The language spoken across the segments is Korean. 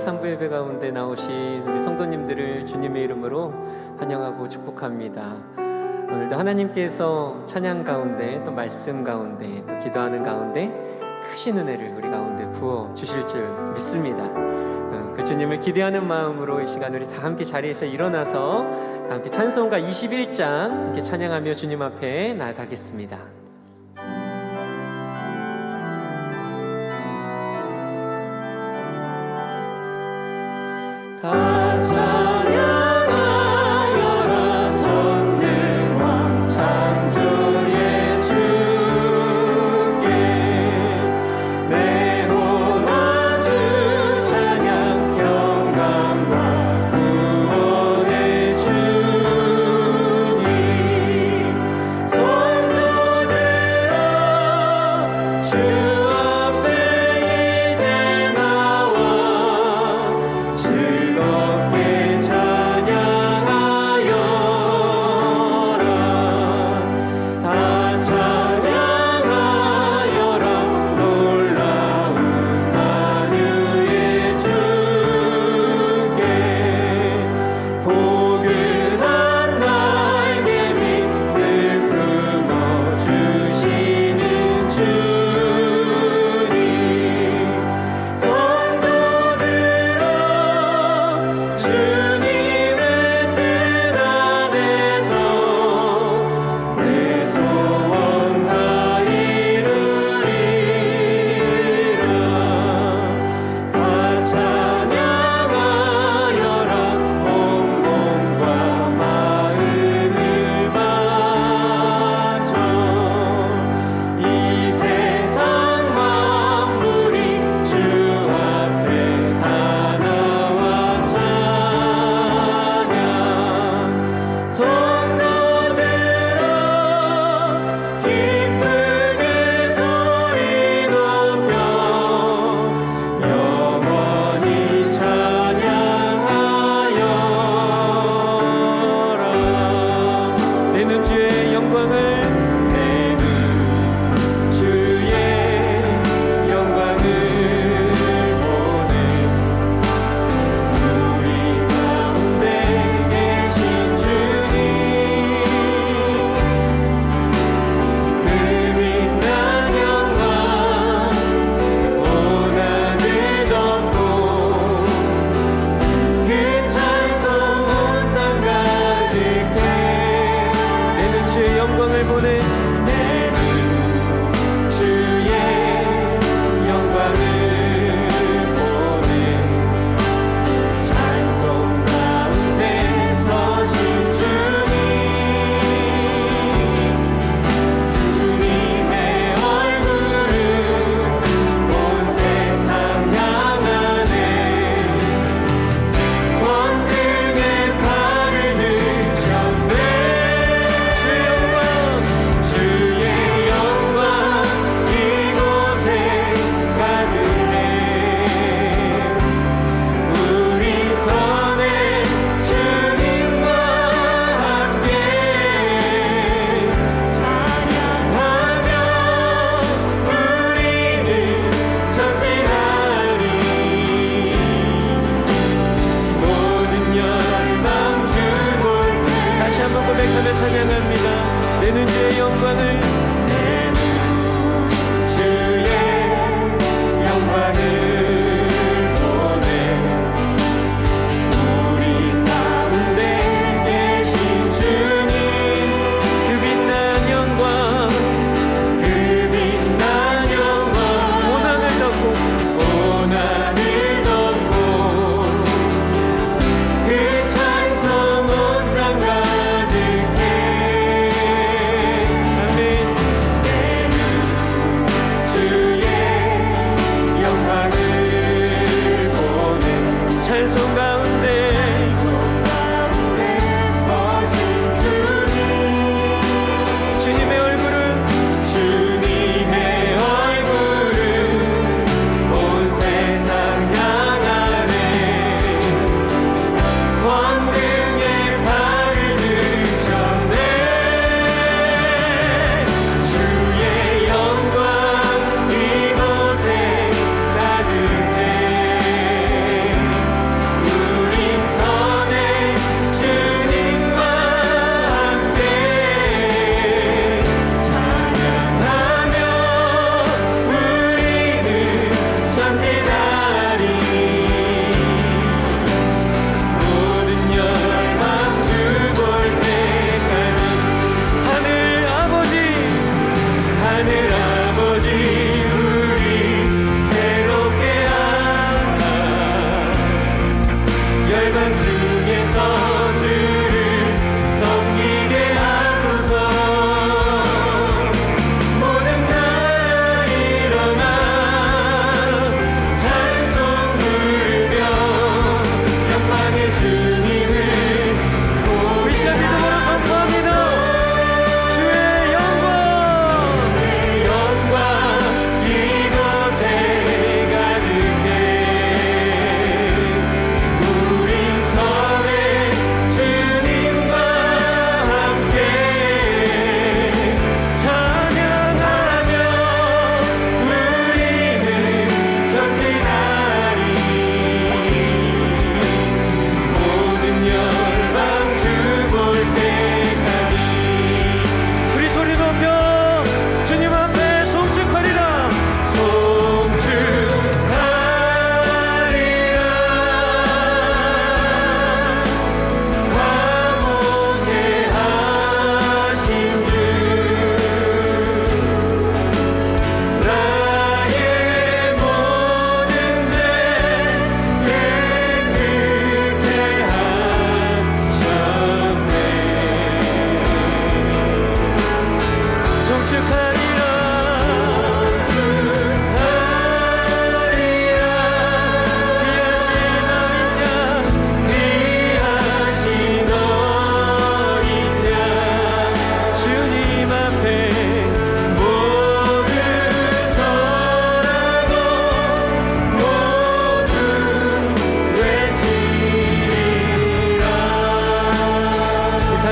3부 예배 가운데 나오신 우리 성도님들을 주님의 이름으로 환영하고 축복합니다. 오늘도 하나님께서 찬양 가운데 또 말씀 가운데 또 기도하는 가운데 크신 은혜를 우리 가운데 부어 주실 줄 믿습니다. 그 주님을 기대하는 마음으로 이 시간 우리 다 함께 자리에서 일어나서 다 함께 찬송가 21장 함께 찬양하며 주님 앞에 나아가겠습니다. 다 찬양하여라 전능왕 창조의 주께 내 혼아 주 찬양 평강과 구원의 주님 손도 들어 주 앞에 이제 나와 즐겁게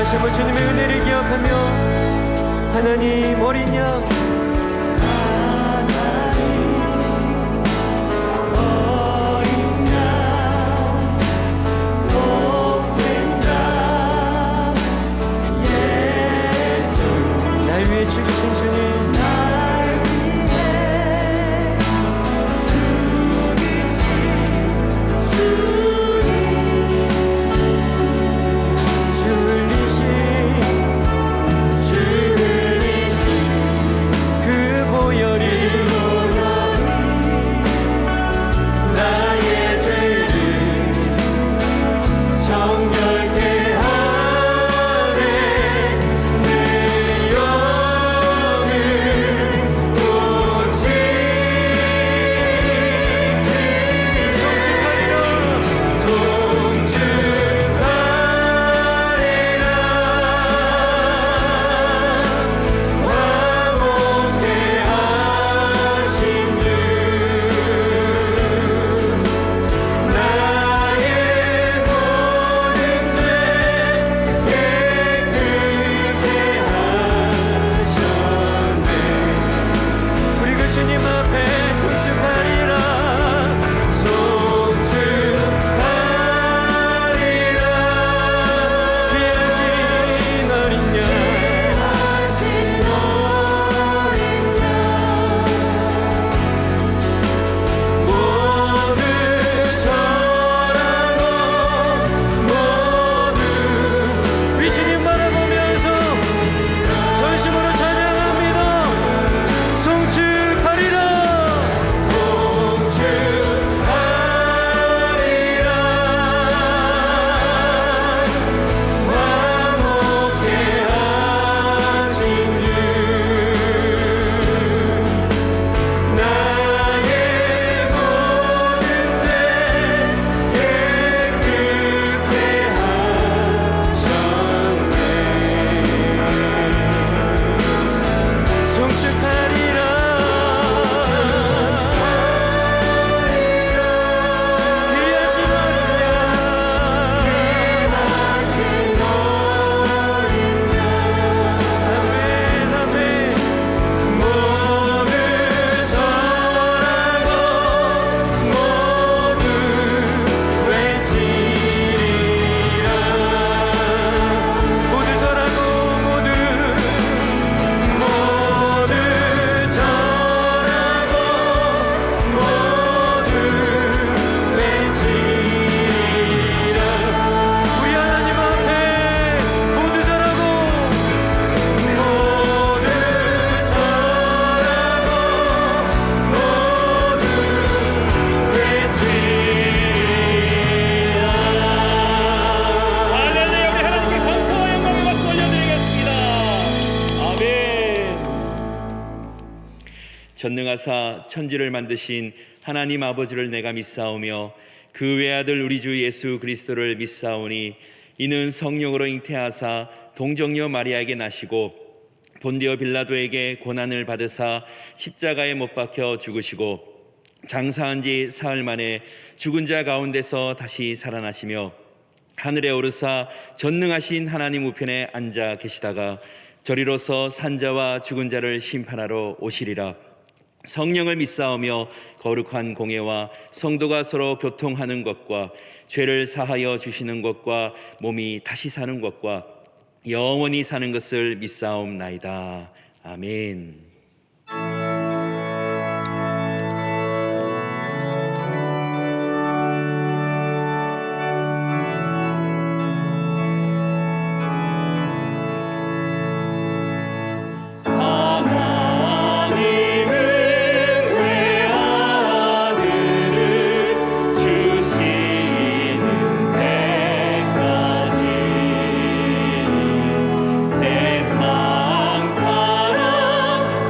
다시 한번 주님의 은혜를 기억하며 하나님 어린 양 날 위해 죽으신 주님 전능하사 천지를 만드신 하나님 아버지를 내가 믿사오며 그 외아들 우리 주 예수 그리스도를 믿사오니 이는 성령으로 잉태하사 동정녀 마리아에게 나시고 본디오 빌라도에게 고난을 받으사 십자가에 못 박혀 죽으시고 장사한 지 사흘 만에 죽은 자 가운데서 다시 살아나시며 하늘에 오르사 전능하신 하나님 우편에 앉아 계시다가 저리로서 산자와 죽은 자를 심판하러 오시리라. 성령을 믿사오며 거룩한 공예와 성도가 서로 교통하는 것과 죄를 사하여 주시는 것과 몸이 다시 사는 것과 영원히 사는 것을 믿사옵나이다. 아멘. 세상 사람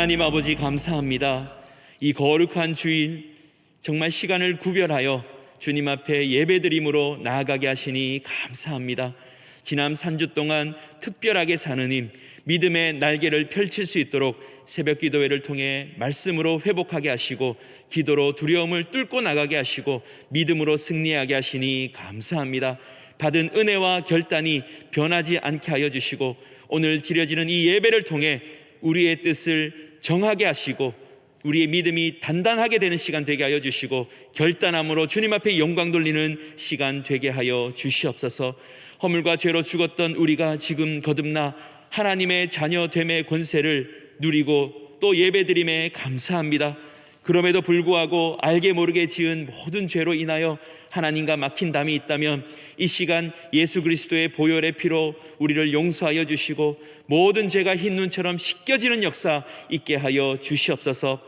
하나님 아버지 감사합니다. 이 거룩한 주일 정말 시간을 구별하여 주님 앞에 예배드림으로 나아가게 하시니 감사합니다. 지난 3주 동안 특별하게 사는 힘, 믿음의 날개를 펼칠 수 있도록 새벽 기도회를 통해 말씀으로 회복하게 하시고 기도로 두려움을 뚫고 나가게 하시고 믿음으로 승리하게 하시니 감사합니다. 받은 은혜와 결단이 변하지 않게 하여 주시고 오늘 드려지는 이 예배를 통해 우리의 뜻을 정하게 하시고 우리의 믿음이 단단하게 되는 시간 되게 하여 주시고 결단함으로 주님 앞에 영광 돌리는 시간 되게 하여 주시옵소서. 허물과 죄로 죽었던 우리가 지금 거듭나 하나님의 자녀됨의 권세를 누리고 또 예배드림에 감사합니다. 그럼에도 불구하고 알게 모르게 지은 모든 죄로 인하여 하나님과 막힌 담이 있다면 이 시간 예수 그리스도의 보혈의 피로 우리를 용서하여 주시고 모든 죄가 흰 눈처럼 씻겨지는 역사 있게 하여 주시옵소서.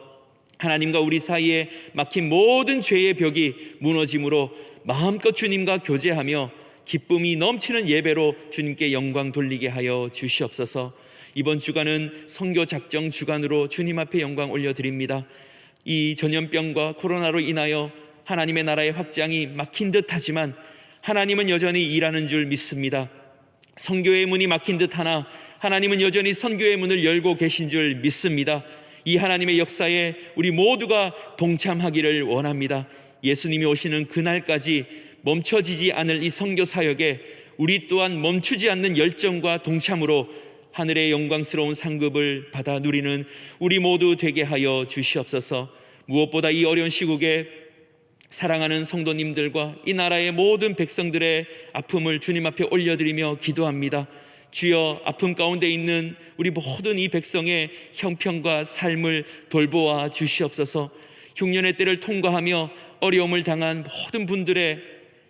하나님과 우리 사이에 막힌 모든 죄의 벽이 무너짐으로 마음껏 주님과 교제하며 기쁨이 넘치는 예배로 주님께 영광 돌리게 하여 주시옵소서. 이번 주간은 선교 작정 주간으로 주님 앞에 영광 올려드립니다. 이 전염병과 코로나로 인하여 하나님의 나라의 확장이 막힌 듯 하지만 하나님은 여전히 일하는 줄 믿습니다. 선교의 문이 막힌 듯 하나 하나님은 여전히 선교의 문을 열고 계신 줄 믿습니다. 이 하나님의 역사에 우리 모두가 동참하기를 원합니다. 예수님이 오시는 그날까지 멈춰지지 않을 이 선교 사역에 우리 또한 멈추지 않는 열정과 동참으로 하늘의 영광스러운 상급을 받아 누리는 우리 모두 되게 하여 주시옵소서. 무엇보다 이 어려운 시국에 사랑하는 성도님들과 이 나라의 모든 백성들의 아픔을 주님 앞에 올려드리며 기도합니다. 주여, 아픔 가운데 있는 우리 모든 이 백성의 형편과 삶을 돌보아 주시옵소서. 흉년의 때를 통과하며 어려움을 당한 모든 분들의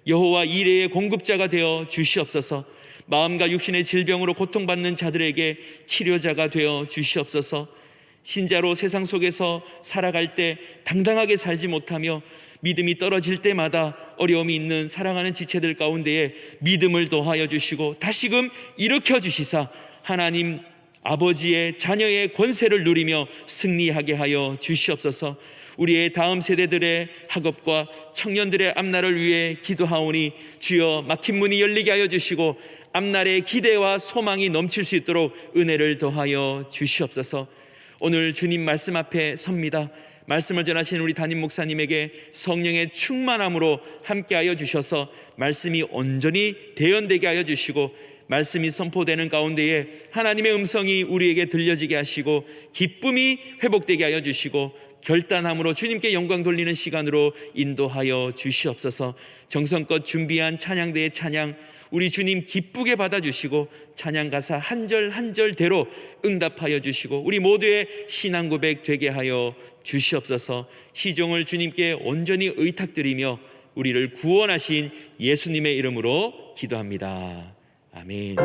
여호와 이레의 공급자가 되어 주시옵소서. 마음과 육신의 질병으로 고통받는 자들에게 치료자가 되어 주시옵소서. 신자로 세상 속에서 살아갈 때 당당하게 살지 못하며 믿음이 떨어질 때마다 어려움이 있는 사랑하는 지체들 가운데에 믿음을 더하여 주시고 다시금 일으켜 주시사 하나님 아버지의 자녀의 권세를 누리며 승리하게 하여 주시옵소서. 우리의 다음 세대들의 학업과 청년들의 앞날을 위해 기도하오니 주여, 막힌 문이 열리게 하여 주시고 앞날의 기대와 소망이 넘칠 수 있도록 은혜를 더하여 주시옵소서. 오늘 주님 말씀 앞에 섭니다. 말씀을 전하신 우리 담임 목사님에게 성령의 충만함으로 함께하여 주셔서 말씀이 온전히 대연되게 하여 주시고 말씀이 선포되는 가운데에 하나님의 음성이 우리에게 들려지게 하시고 기쁨이 회복되게 하여 주시고 결단함으로 주님께 영광 돌리는 시간으로 인도하여 주시옵소서. 정성껏 준비한 찬양대의 찬양 우리 주님 기쁘게 받아주시고 찬양 가사 한 절 한 절대로 응답하여 주시고 우리 모두의 신앙 고백 되게 하여 주시옵소서. 시종을 주님께 온전히 의탁드리며 우리를 구원하신 예수님의 이름으로 기도합니다. 아멘.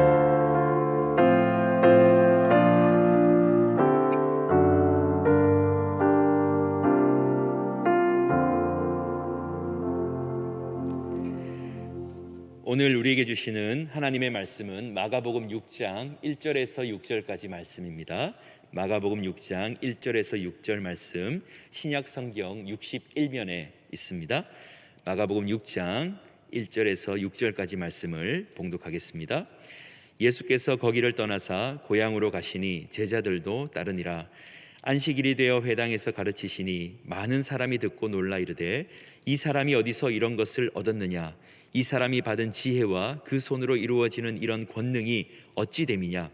오늘 우리에게 주시는 하나님의 말씀은 마가복음 6장 1절에서 6절까지 말씀입니다. 마가복음 6장 1절에서 6절 말씀 신약 성경 61면에 있습니다. 마가복음 6장 1절에서 6절까지 말씀을 봉독하겠습니다. 예수께서 거기를 떠나사 고향으로 가시니 제자들도 따르니라. 안식일이 되어 회당에서 가르치시니 많은 사람이 듣고 놀라 이르되 이 사람이 어디서 이런 것을 얻었느냐? 이 사람이 받은 지혜와 그 손으로 이루어지는 이런 권능이 어찌 됨이냐?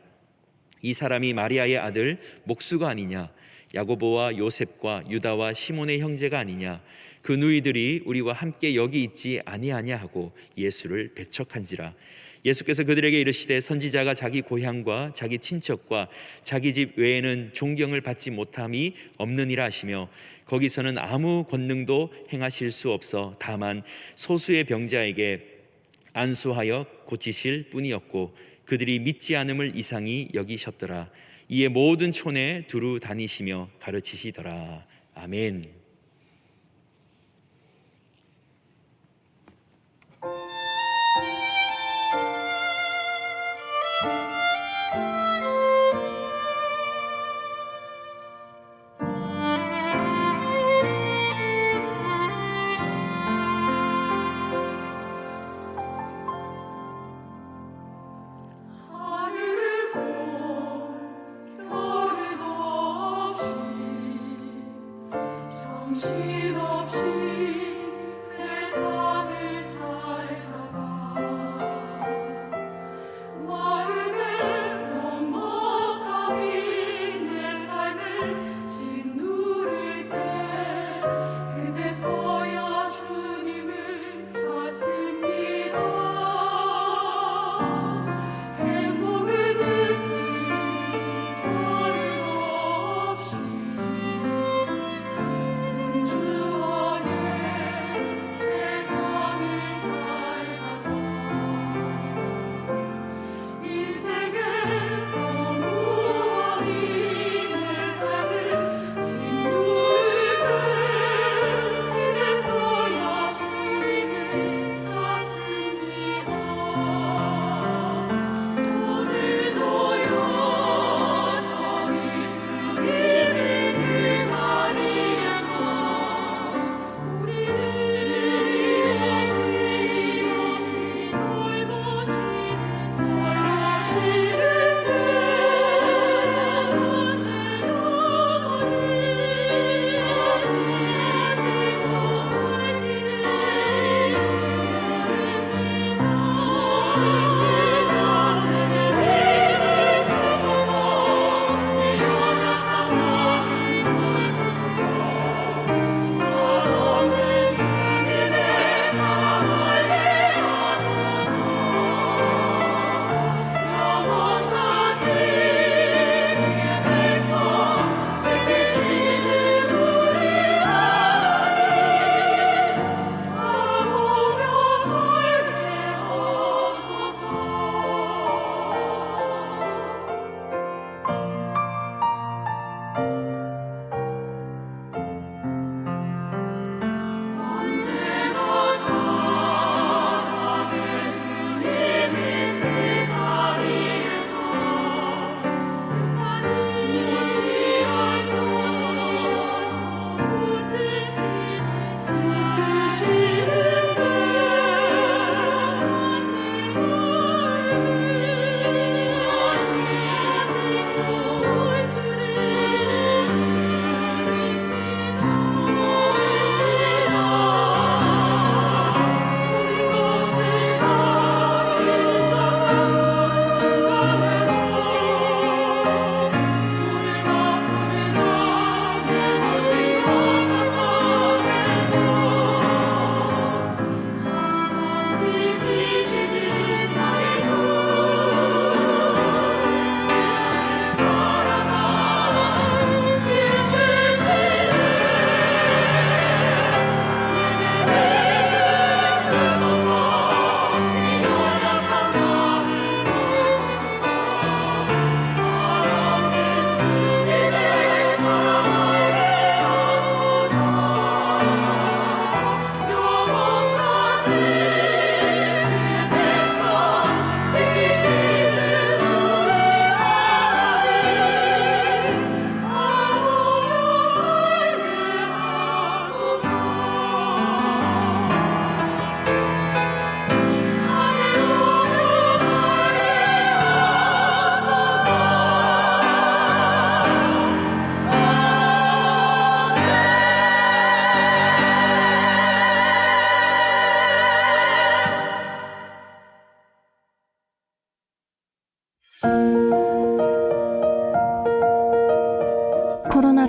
이 사람이 마리아의 아들 목수가 아니냐? 야고보와 요셉과 유다와 시몬의 형제가 아니냐? 그 누이들이 우리와 함께 여기 있지 아니하냐 하고 예수를 배척한지라. 예수께서 그들에게 이르시되 선지자가 자기 고향과 자기 친척과 자기 집 외에는 존경을 받지 못함이 없느니라 하시며 거기서는 아무 권능도 행하실 수 없어 다만 소수의 병자에게 안수하여 고치실 뿐이었고 그들이 믿지 않음을 이상히 여기셨더라. 이에 모든 촌에 두루 다니시며 가르치시더라. 아멘.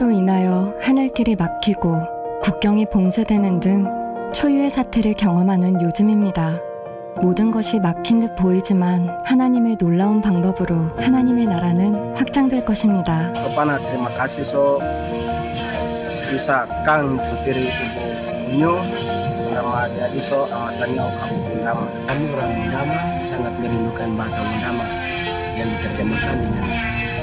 코로나로 인하여 하늘길이 막히고 국경이 봉쇄되는 등 초유의 사태를 경험하는 요즘입니다. 모든 것이 막힌 듯 보이지만 하나님의 놀라운 방법으로 하나님의 나라는 확장될 것입니다. Kepada terima kasih so bisa kang putiri ibu Unyu sama jadi so amatannya kamu Gundama. Kami orang Gundama sangat merindukan bahasa Gundama yang diterjemahkan dengan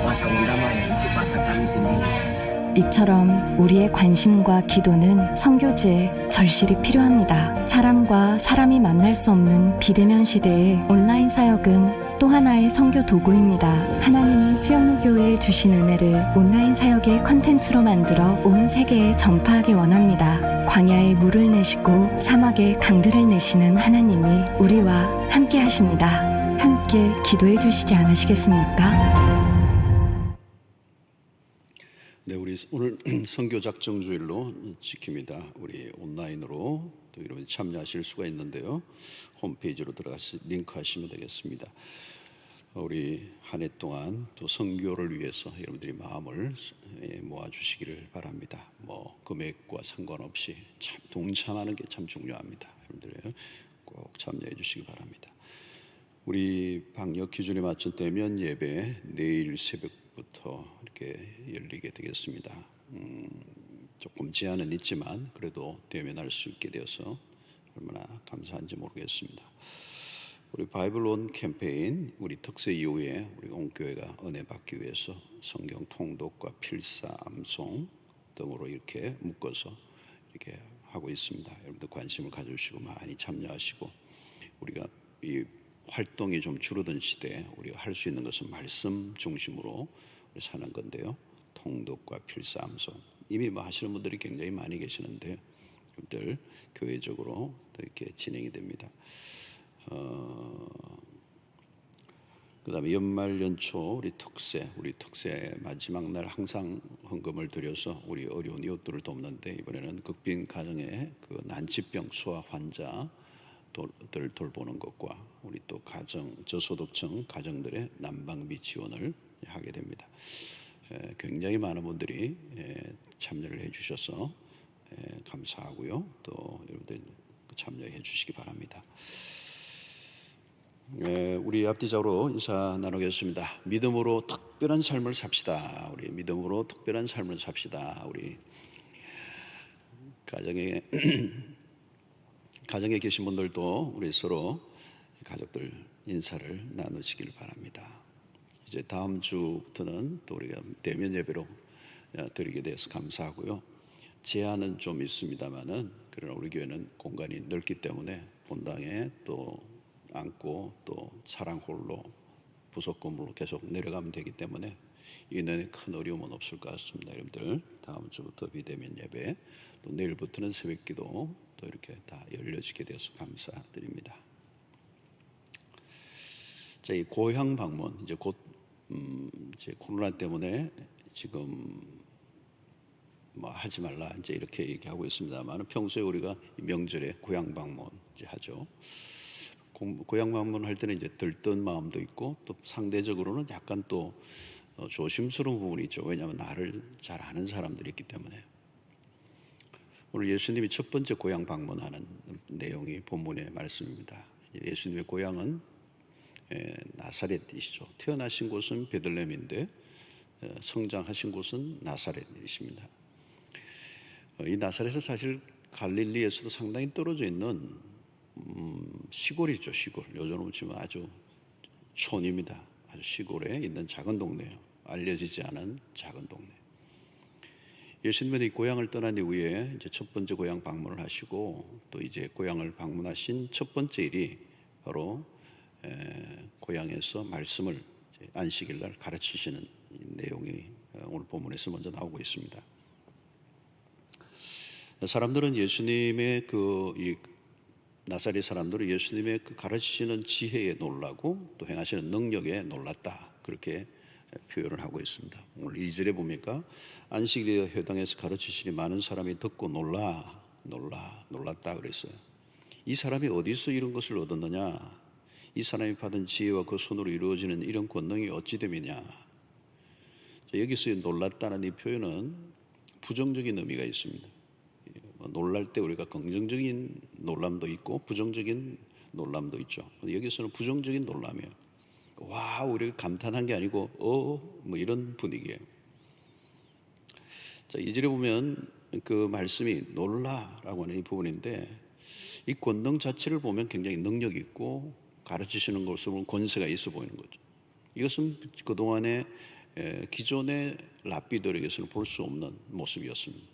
bahasa Gundama yang itu bahasa kami sendiri. 이처럼 우리의 관심과 기도는 선교지에 절실히 필요합니다. 사람과 사람이 만날 수 없는 비대면 시대에 온라인 사역은 또 하나의 선교 도구입니다. 하나님이 수영로교회에 주신 은혜를 온라인 사역의 컨텐츠로 만들어 온 세계에 전파하기 원합니다. 광야에 물을 내시고 사막에 강들을 내시는 하나님이 우리와 함께 하십니다. 함께 기도해 주시지 않으시겠습니까? 네, 우리 오늘 선교 작정 주일로 지킵니다. 우리 온라인으로 또 여러분 참여하실 수가 있는데요. 홈페이지로 들어가서 링크하시면 되겠습니다. 우리 한 해 동안 또 선교를 위해서 여러분들이 마음을 모아주시기를 바랍니다. 뭐 금액과 상관없이 참 동참하는 게 참 중요합니다. 여러분들 꼭 참여해 주시기 바랍니다. 우리 방역 기준에 맞춘 대면 예배 내일 새벽부터 이렇게 열리게 되겠습니다. 조금 제한은 있지만 그래도 대면할 수 있게 되어서 얼마나 감사한지 모르겠습니다. 우리 바이블온 캠페인 우리 특세 이후에 우리 온교회가 은혜 받기 위해서 성경 통독과 필사, 암송 등으로 이렇게 묶어서 이렇게 하고 있습니다. 여러분들 관심을 가져주시고 많이 참여하시고 우리가 이 활동이 좀 줄어든 시대에 우리가 할 수 있는 것은 말씀 중심으로 사는 건데요. 통독과 필사, 암송 이미 뭐 하시는 분들이 굉장히 많이 계시는데 여러분들 교회적으로 또 이렇게 진행이 됩니다. 그다음에 연말 연초 우리 특세 마지막 날 항상 헌금을 드려서 우리 어려운 이웃들을 돕는데 이번에는 극빈 가정의 그 난치병 수화 환자들을 돌보는 것과 우리 또 가정 저소득층 가정들의 난방비 지원을 하게 됩니다. 굉장히 많은 분들이 참여를 해주셔서 감사하고요. 또 여러분들 참여해 주시기 바랍니다. 우리 앞뒤적으로 인사 나누겠습니다. 믿음으로 특별한 삶을 삽시다. 우리 믿음으로 특별한 삶을 삽시다. 우리 가정에 계신 분들도 우리 서로 가족들 인사를 나누시길 바랍니다. 이제 다음 주부터는 또 우리가 대면 예배로 드리게 돼서 감사하고요. 제한은 좀 있습니다만은 그러나 우리 교회는 공간이 넓기 때문에 본당에 또 앉고 또 차량홀로 부속 건물로 계속 내려가면 되기 때문에 이내에 큰 어려움은 없을 것 같습니다. 여러분들 다음 주부터 비대면 예배 또 내일부터는 새벽기도 또 이렇게 다 열려지게 되어서 감사드립니다. 자, 이 고향 방문 이제 곧 이제 코로나 때문에 지금 뭐 하지 말라 이제 이렇게 얘기하고 있습니다만 평소에 우리가 명절에 고향 방문 이제 하죠. 고향 방문할 때는 이제 들뜬 마음도 있고 또 상대적으로는 약간 또 조심스러운 부분이 있죠. 왜냐하면 나를 잘 아는 사람들이 있기 때문에. 오늘 예수님이 첫 번째 고향 방문하는 내용이 본문의 말씀입니다. 예수님의 고향은 나사렛이죠. 태어나신 곳은 베들레헴인데 성장하신 곳은 나사렛이십니다. 이 나사렛은 사실 갈릴리에서도 상당히 떨어져 있는 시골이죠. 시골. 요즘으로 치면 아주 촌입니다. 아주 시골에 있는 작은 동네예요. 알려지지 않은 작은 동네. 예수님은 이 고향을 떠난 이후에 이제 첫 번째 고향 방문을 하시고 또 이제 고향을 방문하신 첫 번째 일이 바로 고향에서 말씀을 안식일 날 가르치시는 내용이 오늘 본문에서 먼저 나오고 있습니다. 사람들은 예수님의 이 나사렛 사람들은 예수님의 그 가르치시는 지혜에 놀라고 또 행하시는 능력에 놀랐다. 그렇게 표현을 하고 있습니다. 오늘 2절에 보니까 안식일에 회당에서 가르치시니 많은 사람이 듣고 놀랐다 그랬어요. 이 사람이 어디서 이런 것을 얻었느냐? 이 사람이 받은 지혜와 그 손으로 이루어지는 이런 권능이 어찌 됨이냐? 여기서 놀랐다는 이 표현은 부정적인 의미가 있습니다. 놀랄 때 우리가 긍정적인 놀람도 있고 부정적인 놀람도 있죠. 여기서는 부정적인 놀람이에요. 와, 우리가 감탄한 게 아니고 뭐 이런 분위기예요. 자, 2절에 보면 그 말씀이 놀라라고 하는 이 부분인데, 이 권능 자체를 보면 굉장히 능력이 있고 가르치시는 것으로 보면 권세가 있어 보이는 거죠. 이것은 그동안의 기존의 랍비들에게서는 볼 수 없는 모습이었습니다.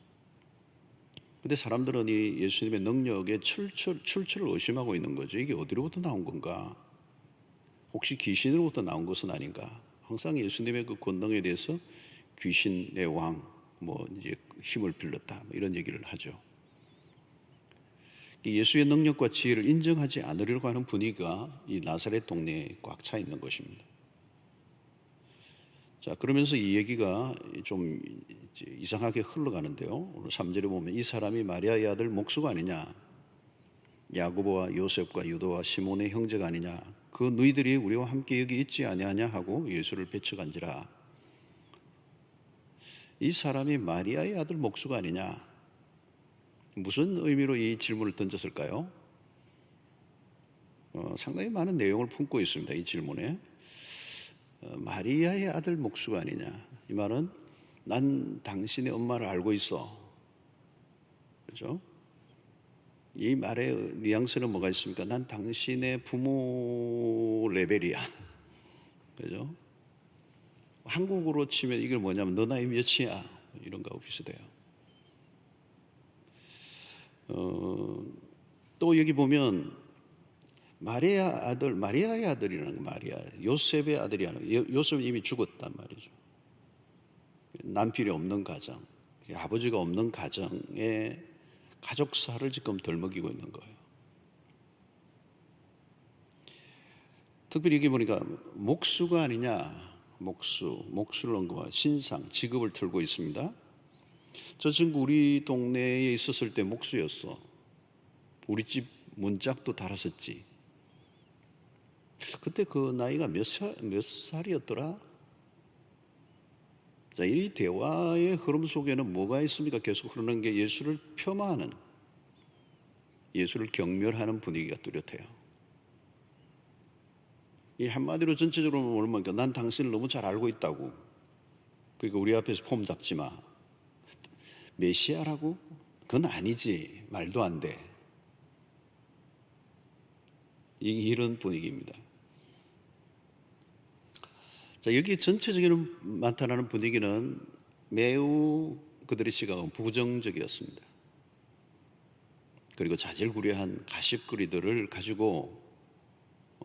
근데 사람들은 이 예수님의 능력에 출처를 의심하고 있는 거죠. 이게 어디로부터 나온 건가? 혹시 귀신으로부터 나온 것은 아닌가? 항상 예수님의 그 권능에 대해서 귀신의 왕, 뭐 이제 힘을 빌렸다, 이런 얘기를 하죠. 예수의 능력과 지혜를 인정하지 않으려고 하는 분위기가 이 나사렛 동네에 꽉 차 있는 것입니다. 자, 그러면서 이 얘기가 좀 이상하게 흘러가는데요. 오늘 3절에 보면 이 사람이 마리아의 아들 목수가 아니냐, 야고보와 요셉과 유다와 시몬의 형제가 아니냐, 그 너희들이 우리와 함께 여기 있지 아니하냐 하고 예수를 배척한지라. 이 사람이 마리아의 아들 목수가 아니냐, 무슨 의미로 이 질문을 던졌을까요? 상당히 많은 내용을 품고 있습니다. 이 질문에. 마리아의 아들 목수가 아니냐, 이 말은 난 당신의 엄마를 알고 있어, 그렇죠? 이 말의 뉘앙스는 뭐가 있습니까? 난 당신의 부모 레벨이야, 그렇죠? 한국으로 치면 이걸 뭐냐면 너 나이 몇이야, 이런 거하고 비슷해요. 또 여기 보면 마리아의 아들이라는 거, 마리아, 요셉의 아들이 아니고, 요셉은 이미 죽었단 말이죠. 남편이 없는 가정, 아버지가 없는 가정에 가족사를 지금 덜먹이고 있는 거예요. 특별히 여기 보니까 목수가 아니냐, 목수를 언급하고 신상, 직업을 틀고 있습니다. 저 친구 우리 동네에 있었을 때 목수였어. 우리 집 문짝도 달았었지. 그때 그 나이가 몇 살이었더라? 자, 이 대화의 흐름 속에는 뭐가 있습니까? 계속 흐르는 게 예수를 폄하하는, 예수를 경멸하는 분위기가 뚜렷해요. 이 한마디로 전체적으로 뭐니까 난 당신을 너무 잘 알고 있다고. 그러니까 우리 앞에서 폼 잡지 마. 메시아라고? 그건 아니지. 말도 안 돼. 이런 분위기입니다. 자, 여기 전체적으로 나타나는 분위기는 매우 그들의 시각은 부정적이었습니다. 그리고 자질구레한 가십거리들을 가지고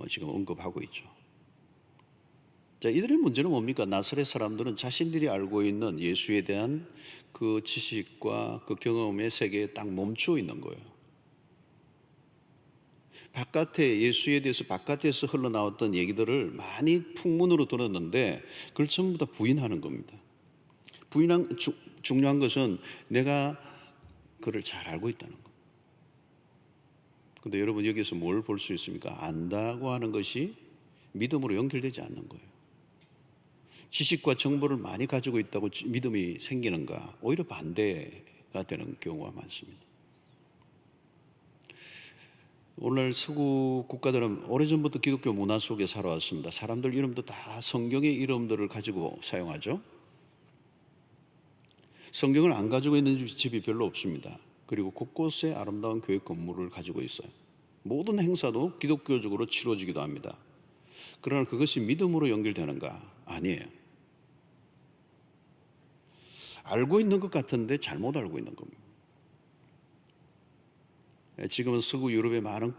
지금 언급하고 있죠. 자, 이들의 문제는 뭡니까? 나사렛 사람들은 자신들이 알고 있는 예수에 대한 그 지식과 그 경험의 세계에 딱 멈추어 있는 거예요. 바깥에 예수에 대해서 바깥에서 흘러나왔던 얘기들을 많이 풍문으로 들었는데 그걸 전부 다 부인하는 겁니다. 중요한 것은 내가 그를 잘 알고 있다는 것. 근데 여러분, 여기서 뭘 볼 수 있습니까? 안다고 하는 것이 믿음으로 연결되지 않는 거예요. 지식과 정보를 많이 가지고 있다고 믿음이 생기는가? 오히려 반대가 되는 경우가 많습니다. 오늘 서구 국가들은 오래전부터 기독교 문화 속에 살아왔습니다. 사람들 이름도 다 성경의 이름들을 가지고 사용하죠. 성경을 안 가지고 있는 집이 별로 없습니다. 그리고 곳곳에 아름다운 교회 건물을 가지고 있어요. 모든 행사도 기독교적으로 치러지기도 합니다. 그러나 그것이 믿음으로 연결되는가? 아니에요. 알고 있는 것 같은데 잘못 알고 있는 겁니다. 지금은 서구 유럽의 많은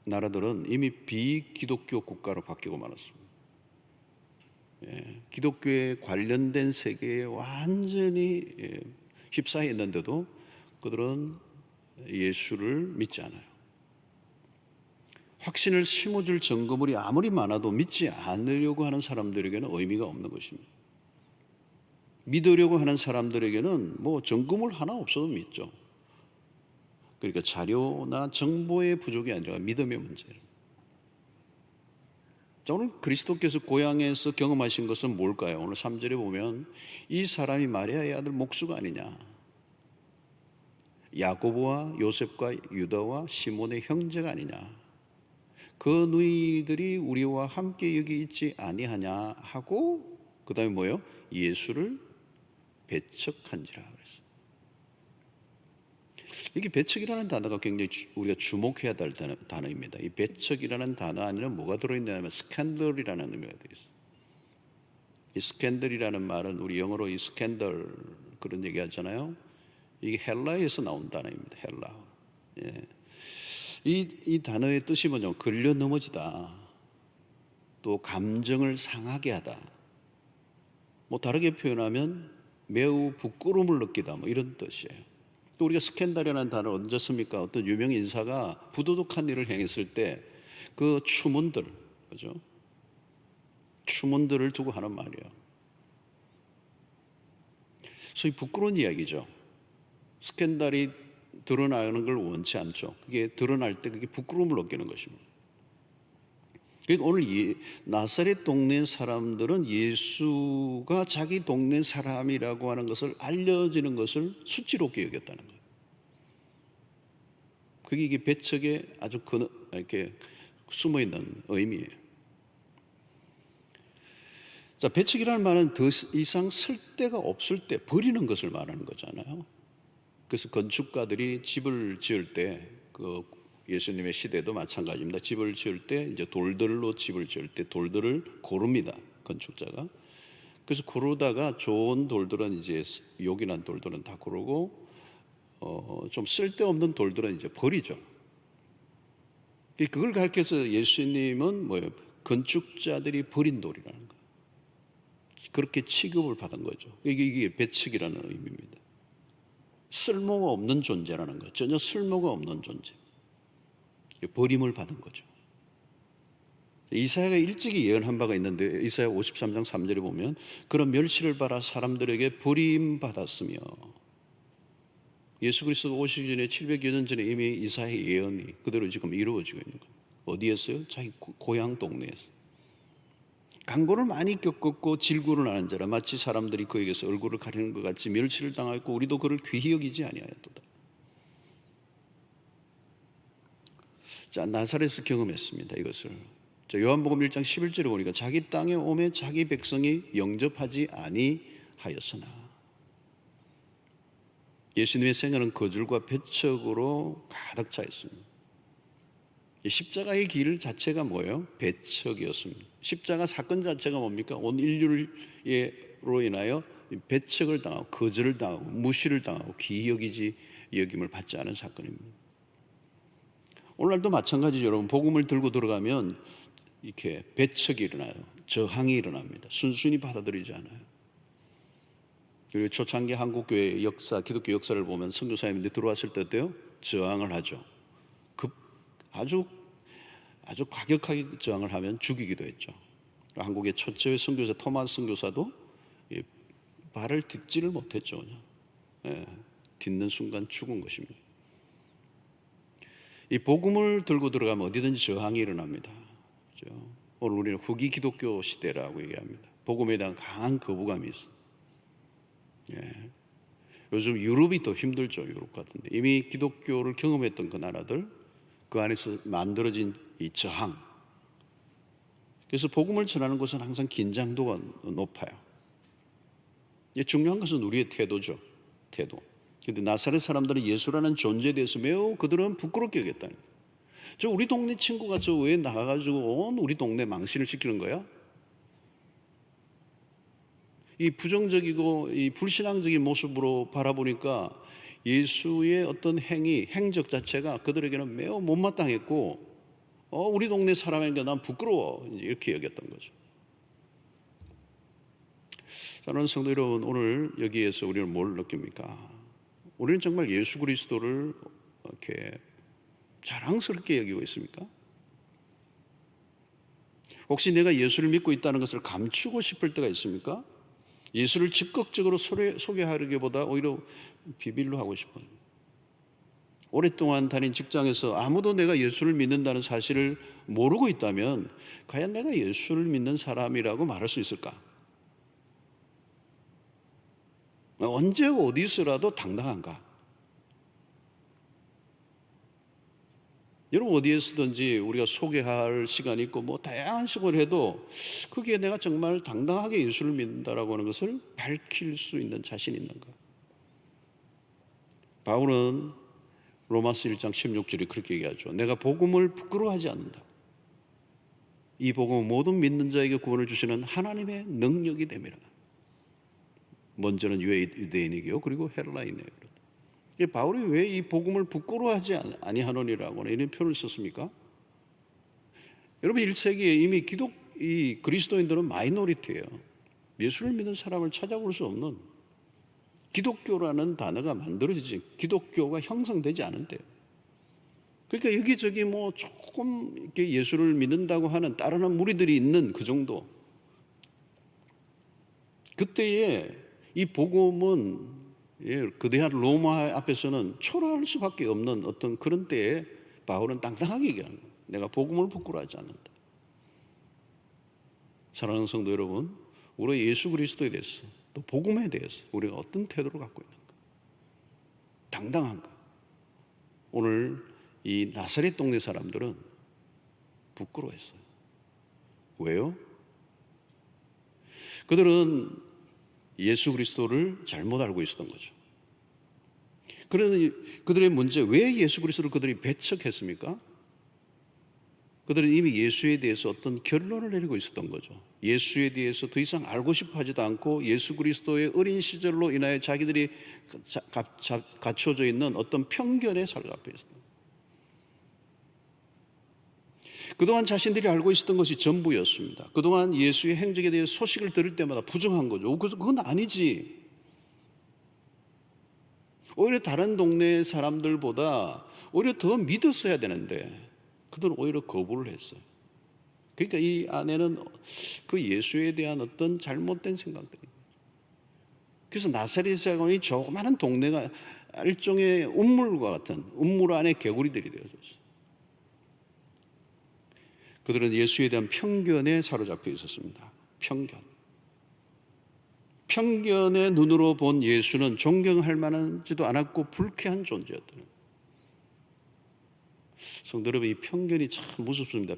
나라들은 이미 비기독교 국가로 바뀌고 말았습니다. 기독교에 관련된 세계에 완전히 휩싸여 있는데도 그들은 예수를 믿지 않아요. 확신을 심어줄 증거물이 아무리 많아도 믿지 않으려고 하는 사람들에게는 의미가 없는 것입니다. 믿으려고 하는 사람들에게는 뭐 증거물 하나 없어도 믿죠. 그러니까 자료나 정보의 부족이 아니라 믿음의 문제예요. 자, 오늘 그리스도께서 고향에서 경험하신 것은 뭘까요? 오늘 3절에 보면 이 사람이 마리아의 아들 목수가 아니냐. 야고보와 요셉과 유다와 시몬의 형제가 아니냐. 그 너희들이 우리와 함께 여기 있지 아니하냐 하고 그 다음에 뭐예요? 예수를 배척한지라 그랬어요. 이게 배척이라는 단어가 굉장히 우리가 주목해야 될 단어입니다. 이 배척이라는 단어 안에는 뭐가 들어있냐면 스캔들이라는 의미가 되어 있어요. 이 스캔들이라는 말은 우리 영어로 이 스캔들 그런 얘기 하잖아요. 이게 헬라에서 나온 단어입니다. 헬라. 예. 이 단어의 뜻이 뭐냐면 걸려 넘어지다, 또 감정을 상하게 하다, 뭐 다르게 표현하면 매우 부끄러움을 느끼다, 뭐 이런 뜻이에요. 또 우리가 스캔들이라는 단어를 언제 씁니까? 어떤 유명 인사가 부도덕한 일을 행했을 때 그 추문들, 그죠? 추문들을 두고 하는 말이에요. 소위 부끄러운 이야기죠. 스캔들이 드러나는 걸 원치 않죠. 그게 드러날 때 그게 부끄러움을 느끼는 것입니다. 그러니까 오늘 나사렛 동네 사람들은 예수가 자기 동네 사람이라고 하는 것을 알려지는 것을 수치롭게 여겼다는 거예요. 그게 이게 배척에 아주 이렇게 숨어 있는 의미예요. 자, 배척이라는 말은 더 이상 쓸 데가 없을 때 버리는 것을 말하는 거잖아요. 그래서 건축가들이 집을 지을 때, 그 예수님의 시대도 마찬가지입니다. 집을 지을 때 이제 돌들로 집을 지을 때 돌들을 고릅니다. 건축자가. 그래서 고르다가 좋은 돌들은 이제 요긴한 돌들은 다 고르고 좀 쓸데없는 돌들은 이제 버리죠. 그걸 가르쳐서 예수님은 뭐예요? 건축자들이 버린 돌이라는 거예요. 그렇게 취급을 받은 거죠. 이게 배척이라는 의미입니다. 쓸모가 없는 존재라는 거예요. 전혀 쓸모가 없는 존재. 버림을 받은 거죠. 이사야가 일찍이 예언한 바가 있는데 이사야 53장 3절에 보면 그런 멸시를 받아 사람들에게 버림받았으며, 예수 그리스도가 오시기 전에 700여 년 전에 이미 이사야의 예언이 그대로 지금 이루어지고 있는 거예요. 어디였어요? 자기 고향 동네에서. 강고를 많이 겪었고 질구를 하는 자라 마치 사람들이 그에게서 얼굴을 가리는 것 같이 멸시를 당하였고 우리도 그를 귀히 여기지 아니하였도다. 자, 나사렛에서 경험했습니다. 이것을. 자, 요한복음 1장 11절에 보니까 자기 땅에 오매 자기 백성이 영접하지 아니하였으나. 예수님의 생애는 거절과 배척으로 가득 차 있습니다. 십자가의 길 자체가 뭐예요? 배척이었습니다. 십자가 사건 자체가 뭡니까? 온 인류로 인하여 배척을 당하고 거절을 당하고 무시를 당하고 귀히 여김을 받지 않은 사건입니다. 오늘날도 마찬가지죠. 여러분, 복음을 들고 들어가면 이렇게 배척이 일어나요. 저항이 일어납니다. 순순히 받아들이지 않아요. 그리고 초창기 한국교회 역사, 기독교 역사를 보면 선교사님들이 들어왔을 때 어때요? 저항을 하죠. 아주 과격하게 저항을 하면 죽이기도 했죠. 한국의 첫째의 선교사 토마스 선교사도 발을 딛지를 못했죠. 그냥. 딛는 순간 죽은 것입니다. 이 복음을 들고 들어가면 어디든지 저항이 일어납니다. 그렇죠? 오늘 우리는 후기 기독교 시대라고 얘기합니다. 복음에 대한 강한 거부감이 있어요. 요즘 유럽이 더 힘들죠. 유럽 같은데 이미 기독교를 경험했던 그 나라들, 그 안에서 만들어진 이 저항. 그래서 복음을 전하는 것은 항상 긴장도가 높아요. 중요한 것은 우리의 태도죠. 태도. 그런데 나사렛 사람들은 예수라는 존재에 대해서 매우 그들은 부끄럽게 여겼다는 거예요. 저 우리 동네 친구가 저 왜 나가가지고 온 우리 동네 망신을 시키는 거야? 이 부정적이고 이 불신앙적인 모습으로 바라보니까 예수의 어떤 행적 자체가 그들에게는 매우 못마땅했고, 우리 동네 사람에게 난 부끄러워, 이렇게 여겼던 거죠. 사랑하는 성도 여러분, 오늘 여기에서 우리는 뭘 느낍니까? 우리는 정말 예수 그리스도를 이렇게 자랑스럽게 여기고 있습니까? 혹시 내가 예수를 믿고 있다는 것을 감추고 싶을 때가 있습니까? 예수를 적극적으로 소개하기보다 오히려 비밀로 하고 싶은, 오랫동안 다닌 직장에서 아무도 내가 예수를 믿는다는 사실을 모르고 있다면 과연 내가 예수를 믿는 사람이라고 말할 수 있을까? 언제 어디서라도 당당한가? 여러분 어디에서든지 우리가 소개할 시간이 있고 뭐 다양한 식으로 해도 거기에 내가 정말 당당하게 예수를 믿는다라고 하는 것을 밝힐 수 있는 자신이 있는가? 바울은 로마서 1장 16절에 그렇게 얘기하죠. 내가 복음을 부끄러워하지 않는다. 이 복음은 모든 믿는 자에게 구원을 주시는 하나님의 능력이 됨이라. 먼저는 유대인이요 그리고 헬라인이에요. 바울이 왜 이 복음을 부끄러워하지 아니하노니라고 이런 표현을 썼습니까? 여러분 1세기에 이미 이 그리스도인들은 마이너리티예요. 예수를 믿는 사람을 찾아볼 수 없는, 기독교라는 단어가 만들어지지 기독교가 형성되지 않은데요. 그러니까 여기저기 뭐 조금 이렇게 예수를 믿는다고 하는 따르는 무리들이 있는 그 정도. 그때에 이 복음은 거대한 로마 앞에서는 초라할 수밖에 없는 어떤 그런 때에 바울은 당당하게 얘기하는 거예요. 내가 복음을 부끄러워하지 않는다. 사랑하는 성도 여러분, 우리 예수 그리스도에 대해서 또 복음에 대해서 우리가 어떤 태도를 갖고 있는가? 당당한가? 오늘 이 나사렛 동네 사람들은 부끄러워했어요. 왜요? 그들은 예수 그리스도를 잘못 알고 있었던 거죠. 그러니 그들의 문제, 왜 예수 그리스도를 그들이 배척했습니까? 그들은 이미 예수에 대해서 어떤 결론을 내리고 있었던 거죠. 예수에 대해서 더 이상 알고 싶어 하지도 않고 예수 그리스도의 어린 시절로 인하여 자기들이 갖춰져 있는 어떤 편견에 사로잡혀 있었다. 그동안 자신들이 알고 있었던 것이 전부였습니다. 그동안 예수의 행적에 대해 소식을 들을 때마다 부정한 거죠. 그래서 그건 아니지. 오히려 다른 동네 사람들보다 오히려 더 믿었어야 되는데 그들은 오히려 거부를 했어요. 그러니까 이 안에는 그 예수에 대한 어떤 잘못된 생각들이. 그래서 나사렛 자손이 조그마한 동네가 일종의 운물과 같은 운물 안에 개구리들이 되어졌어요. 그들은 예수에 대한 편견에 사로잡혀 있었습니다. 편견의 눈으로 본 예수는 존경할 만하지도 않았고 불쾌한 존재였더라고요. 성도 여러분, 이 편견이 참 무섭습니다.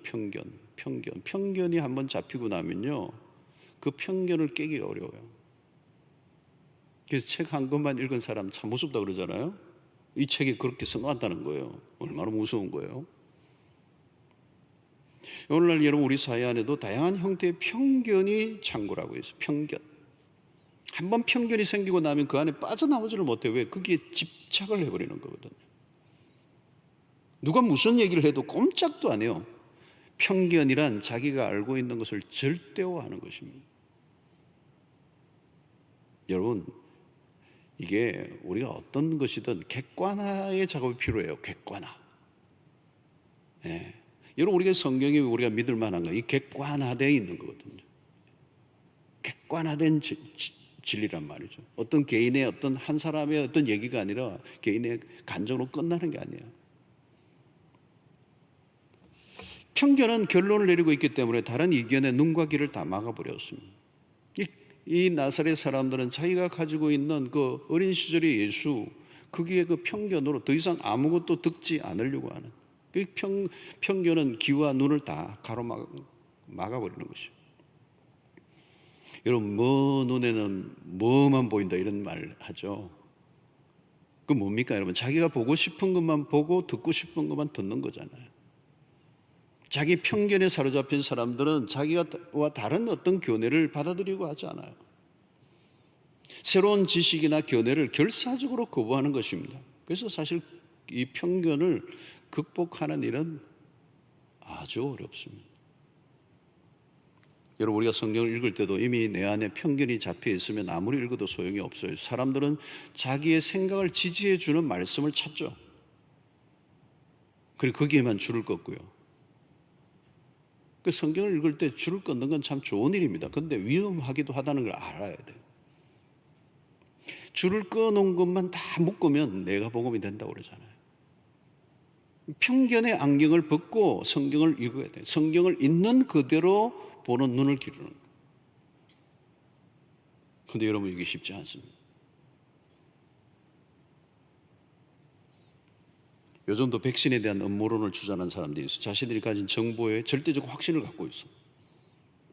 편견이 한번 잡히고 나면요, 그 편견을 깨기가 어려워요. 그래서 책 한 권만 읽은 사람 참 무섭다 그러잖아요. 이 책이 그렇게 성공한다는 거예요. 얼마나 무서운 거예요. 오늘날 여러분 우리 사회 안에도 다양한 형태의 편견이 창궐하고 있어요. 편견. 한번 편견이 생기고 나면 그 안에 빠져나오지를 못해요. 왜? 거기에 집착을 해버리는 거거든요. 누가 무슨 얘기를 해도 꼼짝도 안 해요. 편견이란 자기가 알고 있는 것을 절대화하는 것입니다. 여러분, 이게 우리가 어떤 것이든 객관화의 작업이 필요해요. 객관화. 네. 여러분, 우리가 성경이 우리가 믿을 만한 거, 이 객관화되어 있는 거거든요. 객관화된 진리란 말이죠. 어떤 개인의 어떤 한 사람의 어떤 얘기가 아니라 개인의 감정으로 끝나는 게 아니에요. 편견은 결론을 내리고 있기 때문에 다른 의견에 눈과 귀를 다 막아버렸습니다. 이 나사렛 사람들은 자기가 가지고 있는 그 어린 시절의 예수, 거기에 그 편견으로 더 이상 아무것도 듣지 않으려고 하는, 그 편견은 귀와 눈을 다 막아버리는 것이죠. 여러분, 눈에는 뭐만 보인다 이런 말 하죠. 그 뭡니까 여러분? 자기가 보고 싶은 것만 보고 듣고 싶은 것만 듣는 거잖아요. 자기 편견에 사로잡힌 사람들은 자기와 다른 어떤 교뇌를 받아들이고 하지 않아요. 새로운 지식이나 교뇌를 결사적으로 거부하는 것입니다. 그래서 사실 이 편견을 극복하는 일은 아주 어렵습니다. 여러분, 우리가 성경을 읽을 때도 이미 내 안에 편견이 잡혀 있으면 아무리 읽어도 소용이 없어요. 사람들은 자기의 생각을 지지해 주는 말씀을 찾죠. 그리고 거기에만 줄을 긋고요. 그 성경을 읽을 때 줄을 끊는 건 참 좋은 일입니다. 그런데 위험하기도 하다는 걸 알아야 돼요. 줄을 끊은 것만 다 묶으면 내가 복음이 된다고 그러잖아요. 편견의 안경을 벗고 성경을 읽어야 돼요. 성경을 있는 그대로 보는 눈을 기르는 거예요. 그런데 여러분, 이게 쉽지 않습니다. 요즘도 백신에 대한 음모론을 주장하는 사람들이 있어. 자신들이 가진 정보에 절대적 확신을 갖고 있어.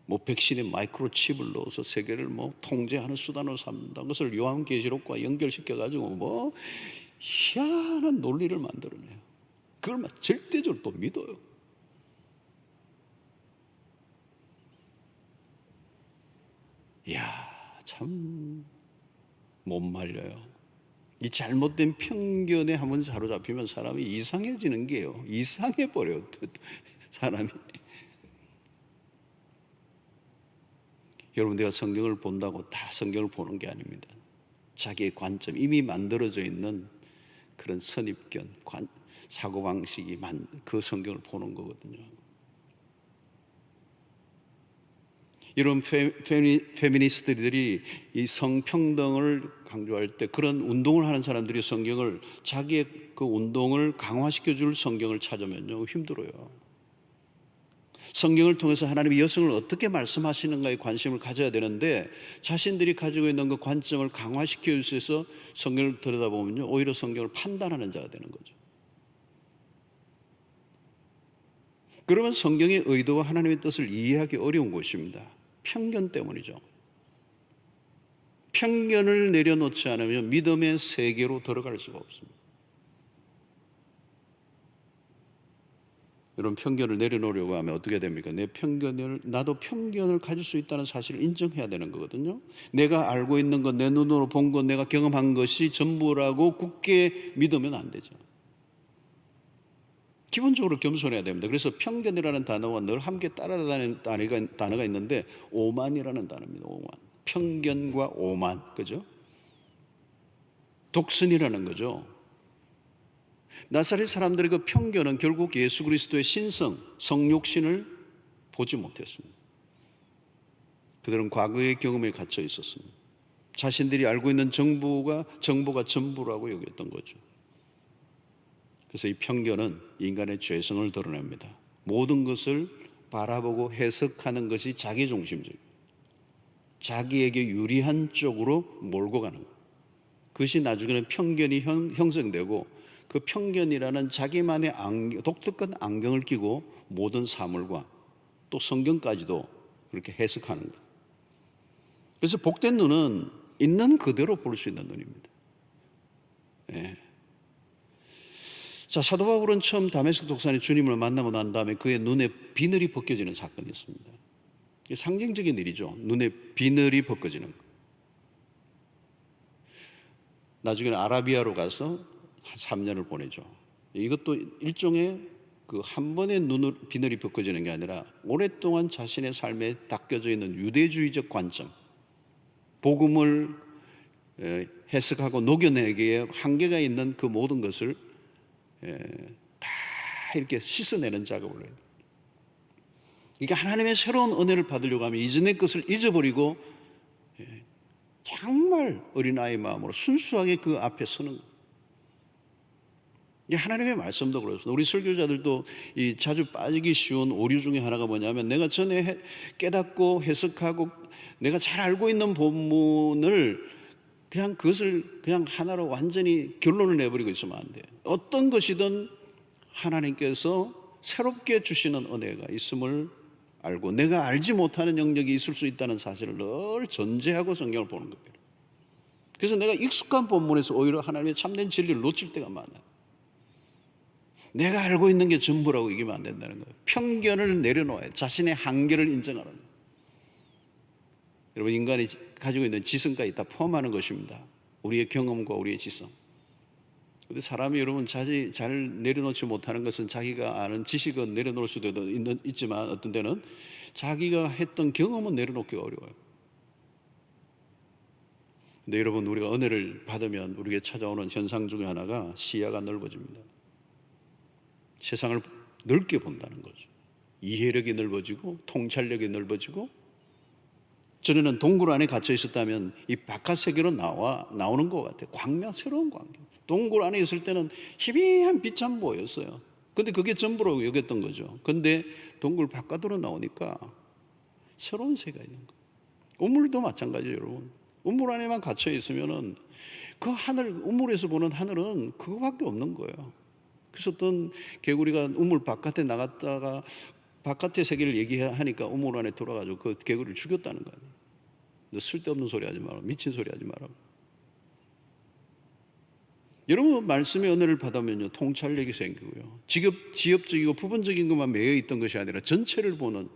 뭐 백신에 마이크로칩을 넣어서 세계를 뭐 통제하는 수단으로 삼는다. 그것을 요한계시록과 연결시켜 가지고 뭐 희한한 논리를 만들어내요. 그걸 막 절대적으로 또 믿어요. 이야, 참 못 말려요. 이 잘못된 편견에 한번 사로잡히면 사람이 이상해지는 게요. 이상해 버려요. 사람이. 여러분, 내가 성경을 본다고 다 성경을 보는 게 아닙니다. 자기의 관점, 이미 만들어져 있는 그런 선입견, 사고방식이 그 성경을 보는 거거든요. 이런 페미니스트들이 이 성평등을 강조할 때 그런 운동을 하는 사람들이 성경을, 자기의 그 운동을 강화시켜 줄 성경을 찾으면요 힘들어요. 성경을 통해서 하나님이 여성을 어떻게 말씀하시는가에 관심을 가져야 되는데, 자신들이 가지고 있는 그 관점을 강화시켜 주셔서 성경을 들여다보면요 오히려 성경을 판단하는 자가 되는 거죠. 그러면 성경의 의도와 하나님의 뜻을 이해하기 어려운 것입니다. 편견 때문이죠. 편견을 내려놓지 않으면 믿음의 세계로 들어갈 수가 없습니다. 여러분, 편견을 내려놓으려고 하면 어떻게 됩니까? 나도 편견을 가질 수 있다는 사실을 인정해야 되는 거거든요. 내가 알고 있는 것, 내 눈으로 본 것, 내가 경험한 것이 전부라고 굳게 믿으면 안 되죠. 기본적으로 겸손해야 됩니다. 그래서 편견이라는 단어와 늘 함께 따라다니는 단어가 있는데 오만이라는 단어입니다. 오만. 편견과 오만, 그죠? 독선이라는 거죠. 나사렛 사람들의 그 편견은 결국 예수 그리스도의 신성, 성육신을 보지 못했습니다. 그들은 과거의 경험에 갇혀 있었습니다. 자신들이 알고 있는 정보가 전부라고 여겼던 거죠. 그래서 이 편견은 인간의 죄성을 드러냅니다. 모든 것을 바라보고 해석하는 것이 자기중심적이에요. 자기에게 유리한 쪽으로 몰고 가는 것. 그것이 나중에는 편견이 형성되고, 그 편견이라는 자기만의 독특한 안경을 끼고 모든 사물과 또 성경까지도 그렇게 해석하는 거예요. 그래서 복된 눈은 있는 그대로 볼 수 있는 눈입니다. 예. 자, 사도 바울은 처음 다메섹 독산에 주님을 만나고 난 다음에 그의 눈에 비늘이 벗겨지는 사건이 있습니다. 이게 상징적인 일이죠. 눈에 비늘이 벗겨지는 거. 나중에는 아라비아로 가서 한 3년을 보내죠. 이것도 일종의 그 한 번에 비늘이 벗겨지는 게 아니라 오랫동안 자신의 삶에 닦여져 있는 유대주의적 관점, 복음을 해석하고 녹여내기에 한계가 있는 그 모든 것을 다 이렇게 씻어내는 작업을 해요. 그러니까 하나님의 새로운 은혜를 받으려고 하면 이전의 것을 잊어버리고 정말 어린아이 마음으로 순수하게 그 앞에 서는 거예요. 하나님의 말씀도 그렇습니다. 우리 설교자들도 이 자주 빠지기 쉬운 오류 중에 하나가 뭐냐면, 내가 전에 깨닫고 해석하고 내가 잘 알고 있는 본문을 그냥 그것을 그냥 하나로 완전히 결론을 내버리고 있으면 안 돼요. 어떤 것이든 하나님께서 새롭게 주시는 은혜가 있음을 알고, 내가 알지 못하는 영역이 있을 수 있다는 사실을 늘 전제하고 성경을 보는 겁니다. 그래서 내가 익숙한 본문에서 오히려 하나님의 참된 진리를 놓칠 때가 많아요. 내가 알고 있는 게 전부라고 얘기하면 안 된다는 거예요. 편견을 내려놓아야 자신의 한계를 인정하는 거예요. 여러분, 인간이 가지고 있는 지성까지 다 포함하는 것입니다. 우리의 경험과 우리의 지성. 근데 사람이 여러분 잘 내려놓지 못하는 것은 자기가 아는 지식은 내려놓을 수도 있지만 어떤 때는 자기가 했던 경험은 내려놓기가 어려워요. 근데 여러분, 우리가 은혜를 받으면 우리에게 찾아오는 현상 중에 하나가 시야가 넓어집니다. 세상을 넓게 본다는 거죠. 이해력이 넓어지고 통찰력이 넓어지고, 전에는 동굴 안에 갇혀 있었다면 이 바깥 세계로 나오는 것 같아요. 새로운 광경. 동굴 안에 있을 때는 희미한 빛만 보였어요. 근데 그게 전부라고 여겼던 거죠. 근데 동굴 바깥으로 나오니까 새로운 세계가 있는 거예요. 우물도 마찬가지예요, 여러분. 우물 안에만 갇혀 있으면은 그 하늘, 우물에서 보는 하늘은 그거밖에 없는 거예요. 그래서 어떤 개구리가 우물 바깥에 나갔다가 바깥의 세계를 얘기하니까 우물 안에 돌아가지고 그 개구리를 죽였다는 거 아니에요. 너 쓸데없는 소리 하지 마라. 미친 소리 하지 마라. 여러분 말씀의 은혜를 받으면요 통찰력이 생기고요. 지엽적이고 부분적인 것만 매여 있던 것이 아니라 전체를 보는.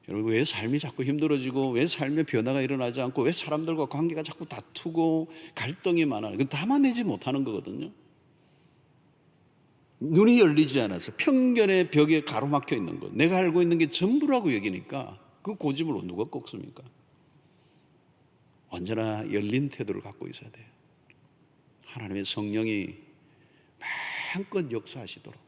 여러분 왜 삶이 자꾸 힘들어지고 왜 삶의 변화가 일어나지 않고 왜 사람들과 관계가 자꾸 다투고 갈등이 많아요. 그건 담아내지 못하는 거거든요. 눈이 열리지 않아서 편견의 벽에 가로막혀 있는 것. 내가 알고 있는 게 전부라고 여기니까 그 고집을 누가 꺾습니까? 언제나 열린 태도를 갖고 있어야 돼요. 하나님의 성령이 마음껏 역사하시도록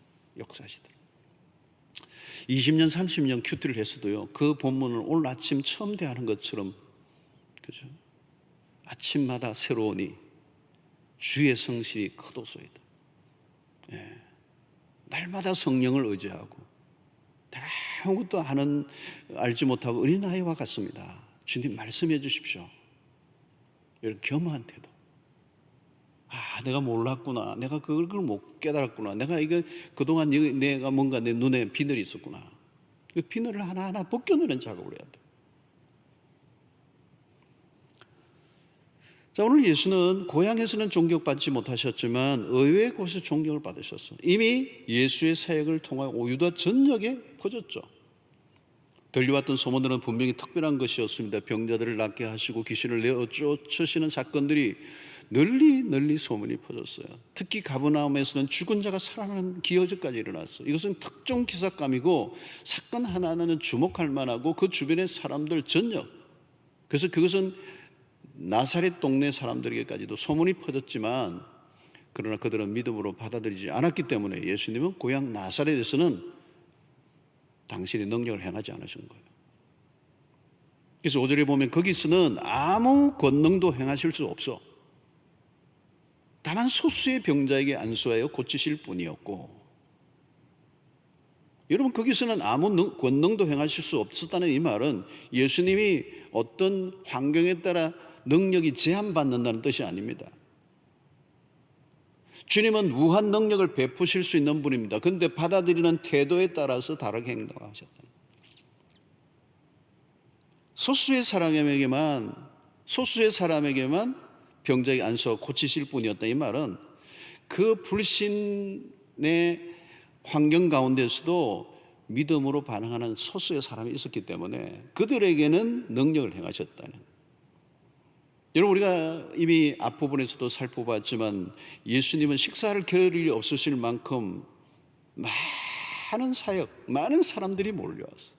20년 30년 큐티를 했어도요 그 본문을 오늘 아침 처음 대하는 것처럼, 그죠? 아침마다 새로우니 주의 성실이 크도소이다. 날마다 성령을 의지하고 내가 아무것도 알지 못하고 어린아이와 같습니다. 주님 말씀해 주십시오. 이런 겸허한 태도. 내가 몰랐구나. 내가 그걸 못 깨달았구나. 내가 그동안 내가 뭔가 내 눈에 비늘이 있었구나. 그 비늘을 하나하나 벗겨내는 작업을 해야 돼. 자, 오늘 예수는 고향에서는 존경받지 못하셨지만 의외의 곳에서 존경을 받으셨어요. 이미 예수의 사역을 통하여 유다 전역에 퍼졌죠. 들려왔던 소문들은 분명히 특별한 것이었습니다. 병자들을 낫게 하시고 귀신을 내어 쫓으시는 사건들이 널리 소문이 퍼졌어요. 특히 가버나움에서는 죽은 자가 살아나는 기여제까지 일어났어요. 이것은 특종 기사감이고 사건 하나하나는 주목할 만하고 그 주변의 사람들 전역, 그래서 그것은 나사렛 동네 사람들에게까지도 소문이 퍼졌지만 그러나 그들은 믿음으로 받아들이지 않았기 때문에 예수님은 고향 나사렛에서는 당신의 능력을 행하지 않으신 거예요. 그래서 5절에 보면 거기서는 아무 권능도 행하실 수 없어. 다만 소수의 병자에게 안수하여 고치실 뿐이었고, 여러분 거기서는 아무 권능도 행하실 수 없었다는 이 말은 예수님이 어떤 환경에 따라 능력이 제한받는다는 뜻이 아닙니다. 주님은 무한 능력을 베푸실 수 있는 분입니다. 그런데 받아들이는 태도에 따라서 다르게 행동하셨다. 소수의 사람에게만 병자에게 안수하고 고치실 분이었다. 이 말은 그 불신의 환경 가운데서도 믿음으로 반응하는 소수의 사람이 있었기 때문에 그들에게는 능력을 행하셨다는. 여러분 우리가 이미 앞부분에서도 살펴봤지만 예수님은 식사를 겨를 일이 없으실 만큼 많은 사람들이 몰려왔어요.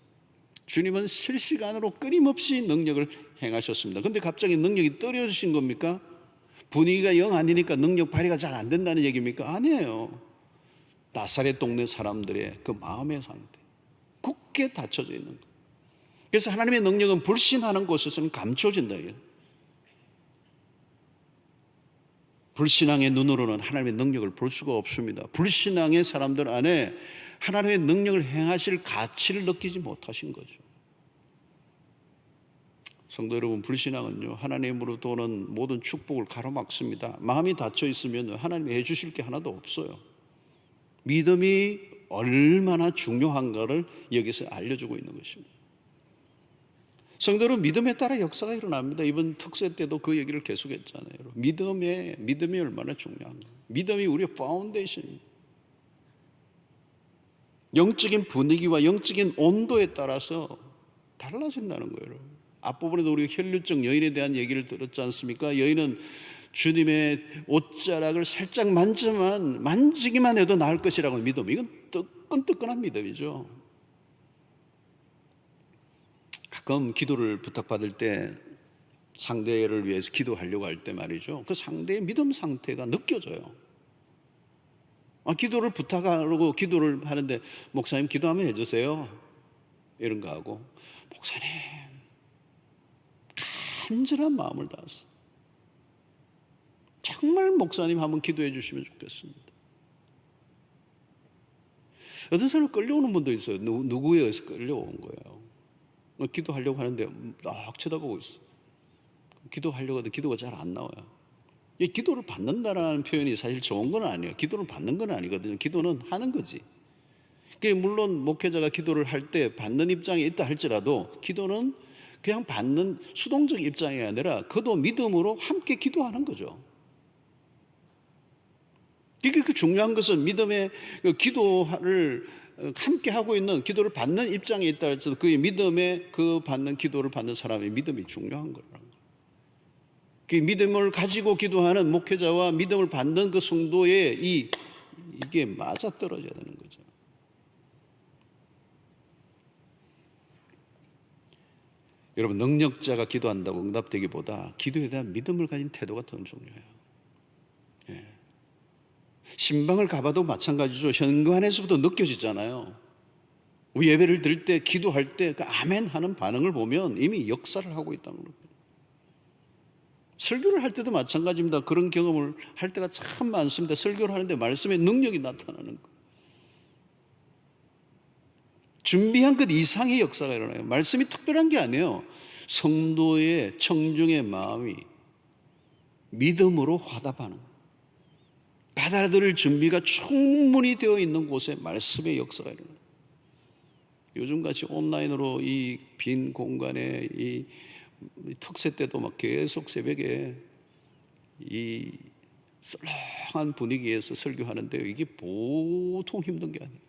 주님은 실시간으로 끊임없이 능력을 행하셨습니다. 그런데 갑자기 능력이 떨어지신 겁니까? 분위기가 영 아니니까 능력 발휘가 잘 안 된다는 얘기입니까? 아니에요. 나사렛 동네 사람들의 그 마음의 상태, 굳게 닫혀져 있는 거예요. 그래서 하나님의 능력은 불신하는 곳에서는 감춰진다. 불신앙의 눈으로는 하나님의 능력을 볼 수가 없습니다. 불신앙의 사람들 안에 하나님의 능력을 행하실 가치를 느끼지 못하신 거죠. 성도 여러분, 불신앙은요 하나님으로부터 오는 모든 축복을 가로막습니다. 마음이 닫혀 있으면 하나님이 해주실 게 하나도 없어요. 믿음이 얼마나 중요한가를 여기서 알려주고 있는 것입니다. 성도 여러분, 믿음에 따라 역사가 일어납니다. 이번 특세 때도 그 얘기를 계속했잖아요. 믿음이 얼마나 중요한가. 믿음이 우리의 파운데이션입니다. 영적인 분위기와 영적인 온도에 따라서 달라진다는 거예요. 앞부분에도 우리가 혈류증 여인에 대한 얘기를 들었지 않습니까? 여인은 주님의 옷자락을 살짝 만지기만 해도 나을 것이라고 믿음. 이건 뜨끈뜨끈한 믿음이죠. 가끔 기도를 부탁받을 때 상대를 위해서 기도하려고 할 때 말이죠, 그 상대의 믿음 상태가 느껴져요. 기도를 부탁하려고 기도를 하는데 목사님 기도하면 해주세요 이런 거 하고, 목사님 간절한 마음을 다해서 정말 목사님 한번 기도해 주시면 좋겠습니다. 어떤 사람은 끌려오는 분도 있어요. 누구에 의해서 끌려온 거예요. 기도하려고 하는데 딱 쳐다보고 있어. 기도하려고 해도 기도가 잘 안 나와요. 이 기도를 받는다라는 표현이 사실 좋은 건 아니에요. 기도를 받는 건 아니거든요. 기도는 하는 거지. 물론 목회자가 기도를 할 때 받는 입장에 있다 할지라도 기도는 그냥 받는 수동적 입장이 아니라 그도 믿음으로 함께 기도하는 거죠. 그 중요한 것은 믿음의 기도를 함께 하고 있는, 기도를 받는 입장에 있다 할지라도 그 믿음의 그 받는 기도를 받는 사람의 믿음이 중요한 거라는 거예요. 그 믿음을 가지고 기도하는 목회자와 믿음을 받는 그 성도의 이게 맞아 떨어져야 되는 거죠. 여러분, 능력자가 기도한다고 응답되기보다 기도에 대한 믿음을 가진 태도가 더 중요해요. 예. 신방을 가봐도 마찬가지죠. 현관에서부터 느껴지잖아요. 예배를 드릴 때, 기도할 때 그 아멘 하는 반응을 보면 이미 역사를 하고 있다는 거예요. 설교를 할 때도 마찬가지입니다. 그런 경험을 할 때가 참 많습니다. 설교를 하는데 말씀의 능력이 나타나는 거예요. 준비한 것 이상의 역사가 일어나요. 말씀이 특별한 게 아니에요. 성도의 청중의 마음이 믿음으로 화답하는, 받아들일 준비가 충분히 되어 있는 곳에 말씀의 역사가 일어나요. 요즘같이 온라인으로 이 빈 공간에 이 특세 때도 막 계속 새벽에 이 썰렁한 분위기에서 설교하는데요, 이게 보통 힘든 게 아니에요.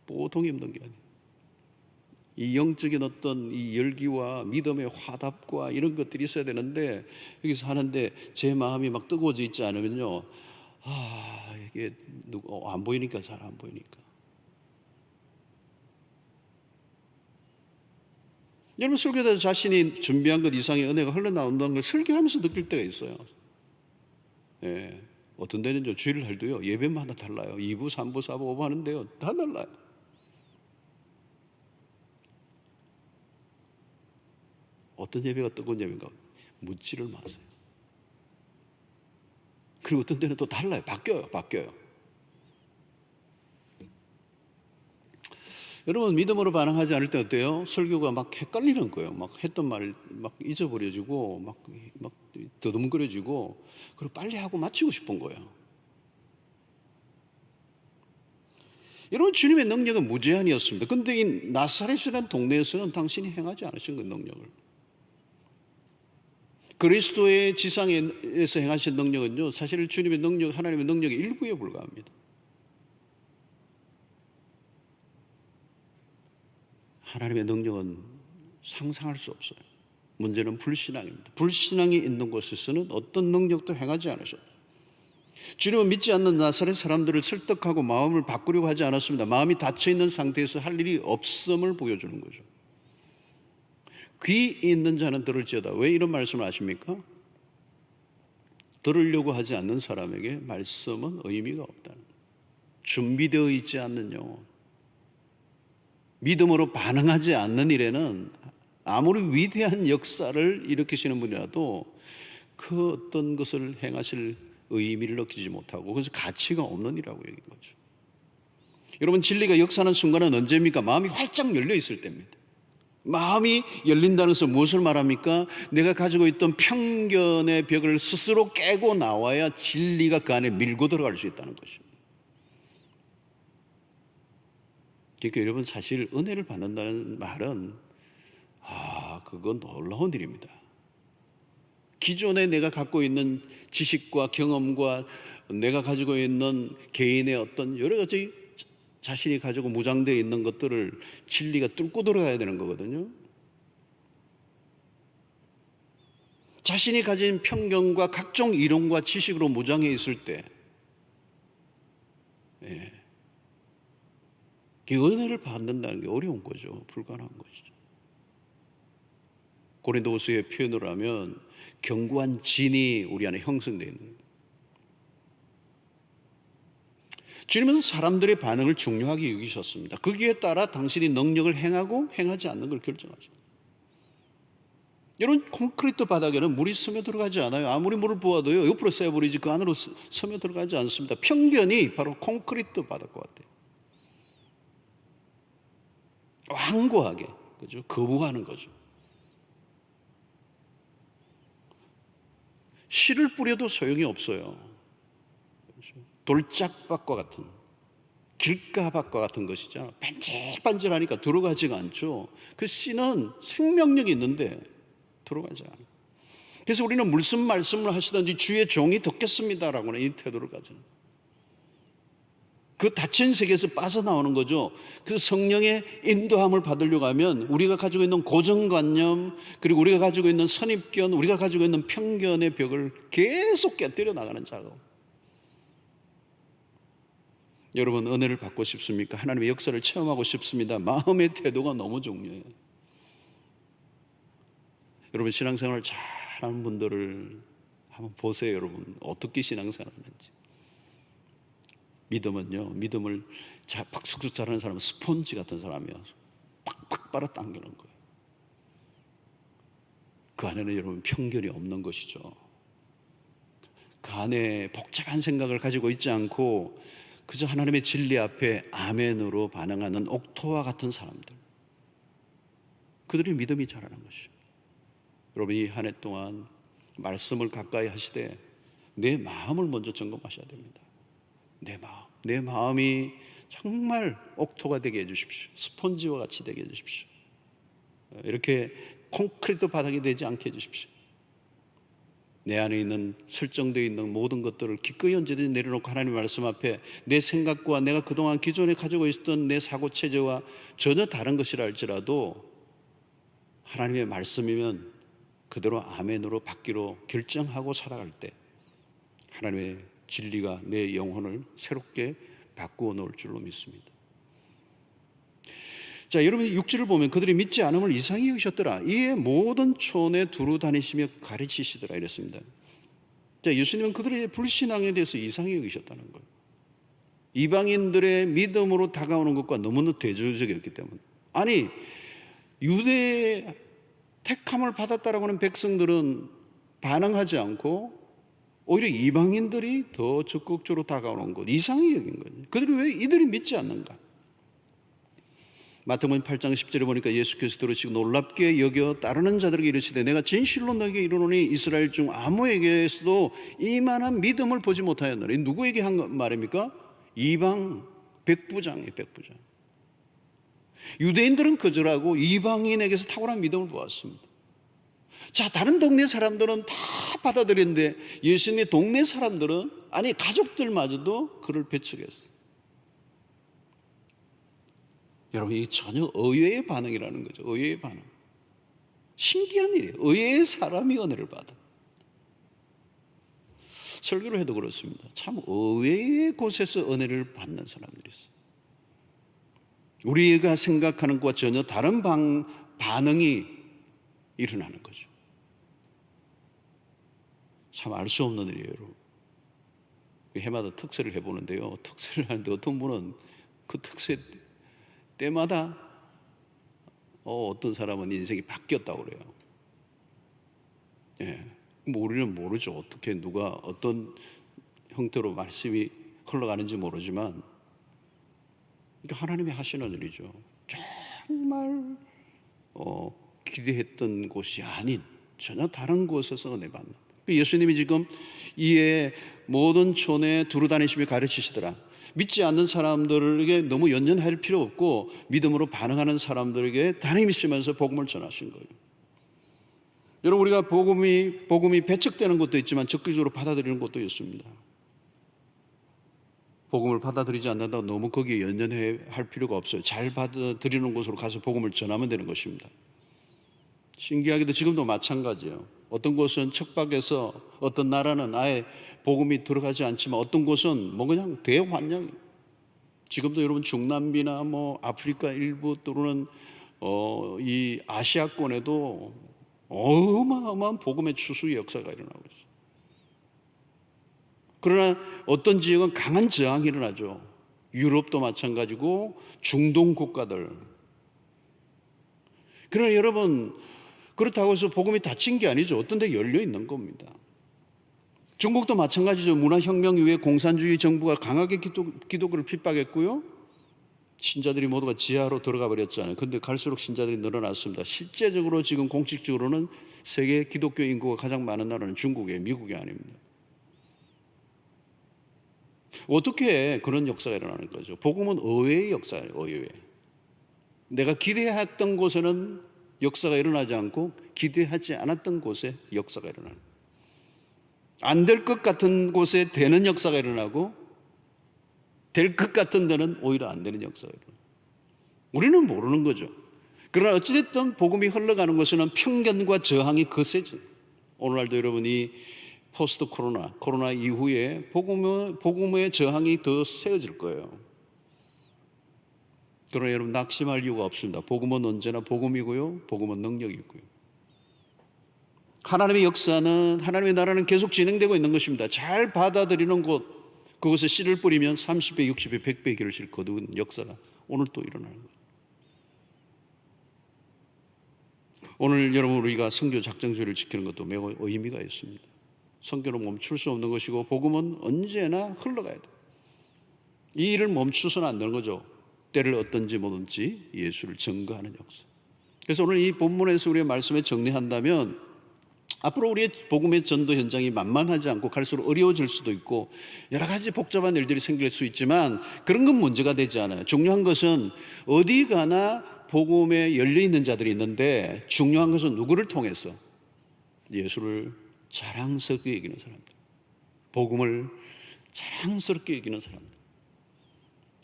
보통 힘든 게 아니에요. 이 영적인 어떤 이 열기와 믿음의 화답과 이런 것들이 있어야 되는데, 여기서 하는데 제 마음이 막 뜨거워져 있지 않으면요, 이게 안 보이니까, 잘 안 보이니까. 여러분, 설교자 자신이 준비한 것 이상의 은혜가 흘러나온다는 걸 설교하면서 느낄 때가 있어요. 예. 어떤 데는 주일을 할 때요, 예배마다 달라요. 2부, 3부, 4부, 5부 하는데요, 다 달라요. 어떤 예배가 뜨거운 예배인가 묻지를 마세요. 그리고 어떤 데는 또 달라요. 바뀌어요. 여러분, 믿음으로 반응하지 않을 때 어때요? 설교가 막 헷갈리는 거예요. 막 했던 말 막 잊어버려지고 막 더듬거려지고, 그리고 빨리 하고 마치고 싶은 거예요. 여러분, 주님의 능력은 무제한이었습니다. 그런데 이 나사렛이라는 동네에서는 당신이 행하지 않으신 그 능력을, 그리스도의 지상에서 행하신 능력은요, 사실 주님의 능력, 하나님의 능력의 일부에 불과합니다. 하나님의 능력은 상상할 수 없어요. 문제는 불신앙입니다. 불신앙이 있는 곳에서는 어떤 능력도 행하지 않으셔요. 주님은 믿지 않는 나사렛 사람들을 설득하고 마음을 바꾸려고 하지 않았습니다. 마음이 닫혀있는 상태에서 할 일이 없음을 보여주는 거죠. 귀 있는 자는 들을지어다. 왜 이런 말씀을 하십니까? 들으려고 하지 않는 사람에게 말씀은 의미가 없다는 거예요. 준비되어 있지 않는 영혼, 믿음으로 반응하지 않는 일에는 아무리 위대한 역사를 일으키시는 분이라도 그 어떤 것을 행하실 의미를 느끼지 못하고, 그래서 가치가 없는 일이라고 얘기한 거죠. 여러분, 진리가 역사하는 순간은 언제입니까? 마음이 활짝 열려 있을 때입니다. 마음이 열린다는 것은 무엇을 말합니까? 내가 가지고 있던 편견의 벽을 스스로 깨고 나와야 진리가 그 안에 밀고 들어갈 수 있다는 것입니다. 그러니까 여러분, 사실 은혜를 받는다는 말은 그건 놀라운 일입니다. 기존에 내가 갖고 있는 지식과 경험과 내가 가지고 있는 개인의 어떤 여러 가지 자신이 가지고 무장되어 있는 것들을 진리가 뚫고 들어가야 되는 거거든요. 자신이 가진 편견과 각종 이론과 지식으로 무장해 있을 때, 그 은혜를 받는다는 게 어려운 거죠. 불가능한 것이죠. 고린도후서의 표현으로 하면 견고한 진이 우리 안에 형성되어 있는 거예요. 주님은 사람들의 반응을 중요하게 여기셨습니다. 거기에 따라 당신이 능력을 행하고 행하지 않는 걸 결정하십니다. 여러분, 콘크리트 바닥에는 물이 스며들어가지 않아요. 아무리 물을 부어도요, 옆으로 쐬버리지 그 안으로 스며들어가지 않습니다. 편견이 바로 콘크리트 바닥과 같아요. 완고하게, 그죠? 거부하는 거죠. 씨를 뿌려도 소용이 없어요. 돌짝밭과 같은, 길가밭과 같은 것이잖아. 반질반질하니까 들어가지가 않죠. 그 씨는 생명력이 있는데 들어가지 않아요. 그래서 우리는 무슨 말씀을 하시든지 주의 종이 듣겠습니다라고 하는 이 태도를 가져요. 그 닫힌 세계에서 빠져나오는 거죠. 그 성령의 인도함을 받으려고 하면 우리가 가지고 있는 고정관념, 그리고 우리가 가지고 있는 선입견, 우리가 가지고 있는 편견의 벽을 계속 깨뜨려 나가는 작업. 여러분, 은혜를 받고 싶습니까? 하나님의 역사를 체험하고 싶습니다. 마음의 태도가 너무 중요해요. 여러분, 신앙생활을 잘하는 분들을 한번 보세요. 여러분, 어떻게 신앙생활을 하는지. 믿음은요, 믿음을 팍쑥 자라는 사람은 스폰지 같은 사람이어서 팍팍 빨아당기는 거예요. 그 안에는 여러분 편견이 없는 것이죠. 그 안에 복잡한 생각을 가지고 있지 않고 그저 하나님의 진리 앞에 아멘으로 반응하는 옥토와 같은 사람들, 그들이 믿음이 자라는 것이죠. 여러분, 이 한 해 동안 말씀을 가까이 하시되 내 마음을 먼저 점검하셔야 됩니다. 내 마음이 정말 옥토가 되게 해주십시오. 스폰지와 같이 되게 해주십시오. 이렇게 콘크리트 바닥이 되지 않게 해주십시오. 내 안에 있는 설정되어 있는 모든 것들을 기꺼이 언제든지 내려놓고 하나님의 말씀 앞에 내 생각과 내가 그동안 기존에 가지고 있었던 내 사고체제와 전혀 다른 것이라 할지라도 하나님의 말씀이면 그대로 아멘으로 받기로 결정하고 살아갈 때 하나님의 진리가 내 영혼을 새롭게 바꾸어 놓을 줄로 믿습니다. 자, 여러분 6절을 보면 그들이 믿지 않음을 이상히 여기셨더라. 이에 모든 촌에 두루 다니시며 가르치시더라 이랬습니다. 자, 예수님은 그들의 불신앙에 대해서 이상히 여기셨다는 거예요. 이방인들의 믿음으로 다가오는 것과 너무나 대조적이었기 때문에. 아니, 유대의 택함을 받았다라고 하는 백성들은 반응하지 않고 오히려 이방인들이 더 적극적으로 다가오는 것, 이상히 여긴 거죠. 그들이 왜 이들이 믿지 않는가? 마태복음 8장 10절에 보니까 예수께서 들으시고 놀랍게 여겨 따르는 자들에게 이르시되 내가 진실로 너에게 이르노니 이스라엘 중 아무에게서도 이만한 믿음을 보지 못하였노니. 누구에게 한 말입니까? 이방 백부장이에요. 백부장. 유대인들은 거절하고 이방인에게서 탁월한 믿음을 보았습니다. 자, 다른 동네 사람들은 다 받아들였는데 예수님의 동네 사람들은, 아니 가족들마저도 그를 배척했어요. 여러분, 이게 전혀 의외의 반응이라는 거죠. 의외의 반응. 신기한 일이에요. 의외의 사람이 은혜를 받아. 설교를 해도 그렇습니다. 참 의외의 곳에서 은혜를 받는 사람들이 있어요. 우리가 생각하는 것과 전혀 다른 반응이 일어나는 거죠. 참 알 수 없는 일이에요, 여러분. 해마다 특세를 해보는데요. 특세를 하는데 어떤 분은 그 특세 때마다 어떤 사람은 인생이 바뀌었다고 그래요. 예, 뭐 우리는 모르죠. 어떻게 누가 어떤 형태로 말씀이 흘러가는지 모르지만 하나님이 하시는 일이죠. 정말 기대했던 곳이 아닌 전혀 다른 곳에서 은혜 받는. 예수님이 지금 이에 모든 촌에 두루 다니시며 가르치시더라. 믿지 않는 사람들에게 너무 연연할 필요 없고 믿음으로 반응하는 사람들에게 다니시면서 복음을 전하신 거예요. 여러분, 우리가 복음이 배척되는 것도 있지만 적극적으로 받아들이는 것도 있습니다. 복음을 받아들이지 않는다고 너무 거기에 연연할 필요가 없어요. 잘 받아들이는 곳으로 가서 복음을 전하면 되는 것입니다. 신기하게도 지금도 마찬가지예요. 어떤 곳은 척박해서 어떤 나라는 아예 복음이 들어가지 않지만 어떤 곳은 뭐 그냥 대환영이에요. 지금도 여러분 중남미나 뭐 아프리카 일부 또는 이 아시아권에도 어마어마한 복음의 추수 역사가 일어나고 있어요. 그러나 어떤 지역은 강한 저항이 일어나죠. 유럽도 마찬가지고 중동 국가들. 그러나 여러분, 그렇다고 해서 복음이 닫힌 게 아니죠. 어떤 데 열려 있는 겁니다. 중국도 마찬가지죠. 문화혁명 이후에 공산주의 정부가 강하게 기독교를 핍박했고요. 신자들이 모두가 지하로 들어가 버렸잖아요. 근데 갈수록 신자들이 늘어났습니다. 실제적으로 지금 공식적으로는 세계 기독교 인구가 가장 많은 나라는 중국이에요. 미국이 아닙니다. 어떻게 그런 역사가 일어나는 거죠? 복음은 의외의 역사예요. 의외. 내가 기대했던 곳에는 역사가 일어나지 않고 기대하지 않았던 곳에 역사가 일어나는, 안 될 것 같은 곳에 되는 역사가 일어나고 될 것 같은 데는 오히려 안 되는 역사가 일어나요. 우리는 모르는 거죠. 그러나 어찌됐든 복음이 흘러가는 것에는 편견과 저항이 거세져. 오늘날도 여러분이 포스트 코로나 이후에 복음의 저항이 더 세워질 거예요. 그러나 여러분 낙심할 이유가 없습니다. 복음은 언제나 복음이고요, 복음은 능력이고요. 하나님의 역사는, 하나님의 나라는 계속 진행되고 있는 것입니다. 잘 받아들이는 곳, 그것에 씨를 뿌리면 30배, 60배, 100배 결실 거두는 역사가 오늘 또 일어나는 거예요. 오늘 여러분 우리가 선교 작정주의를 지키는 것도 매우 의미가 있습니다. 선교는 멈출 수 없는 것이고 복음은 언제나 흘러가야 돼요. 이 일을 멈추서는 안 되는 거죠. 때를 어떤지 뭐든지 예수를 증거하는 역사. 그래서 오늘 이 본문에서 우리의 말씀에 정리한다면 앞으로 우리의 복음의 전도 현장이 만만하지 않고 갈수록 어려워질 수도 있고 여러 가지 복잡한 일들이 생길 수 있지만 그런 건 문제가 되지 않아요. 중요한 것은 어디 가나 복음에 열려있는 자들이 있는데 중요한 것은 누구를 통해서? 예수를 자랑스럽게 여기는 사람들, 복음을 자랑스럽게 여기는 사람들.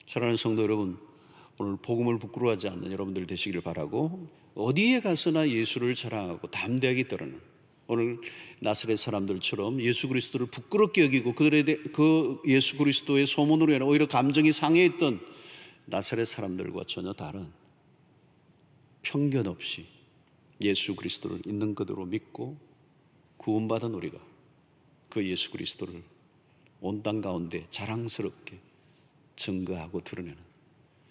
사랑하는 성도 여러분, 오늘 복음을 부끄러워하지 않는 여러분들 되시기를 바라고 어디에 가서나 예수를 자랑하고 담대하게 드러내는 오늘 나사렛 사람들처럼 예수 그리스도를 부끄럽게 여기고 그 예수 그리스도의 소문으로 인해 오히려 감정이 상해했던 나사렛 사람들과 전혀 다른 편견 없이 예수 그리스도를 있는 그대로 믿고 구원받은 우리가 그 예수 그리스도를 온 땅 가운데 자랑스럽게 증거하고 드러내는,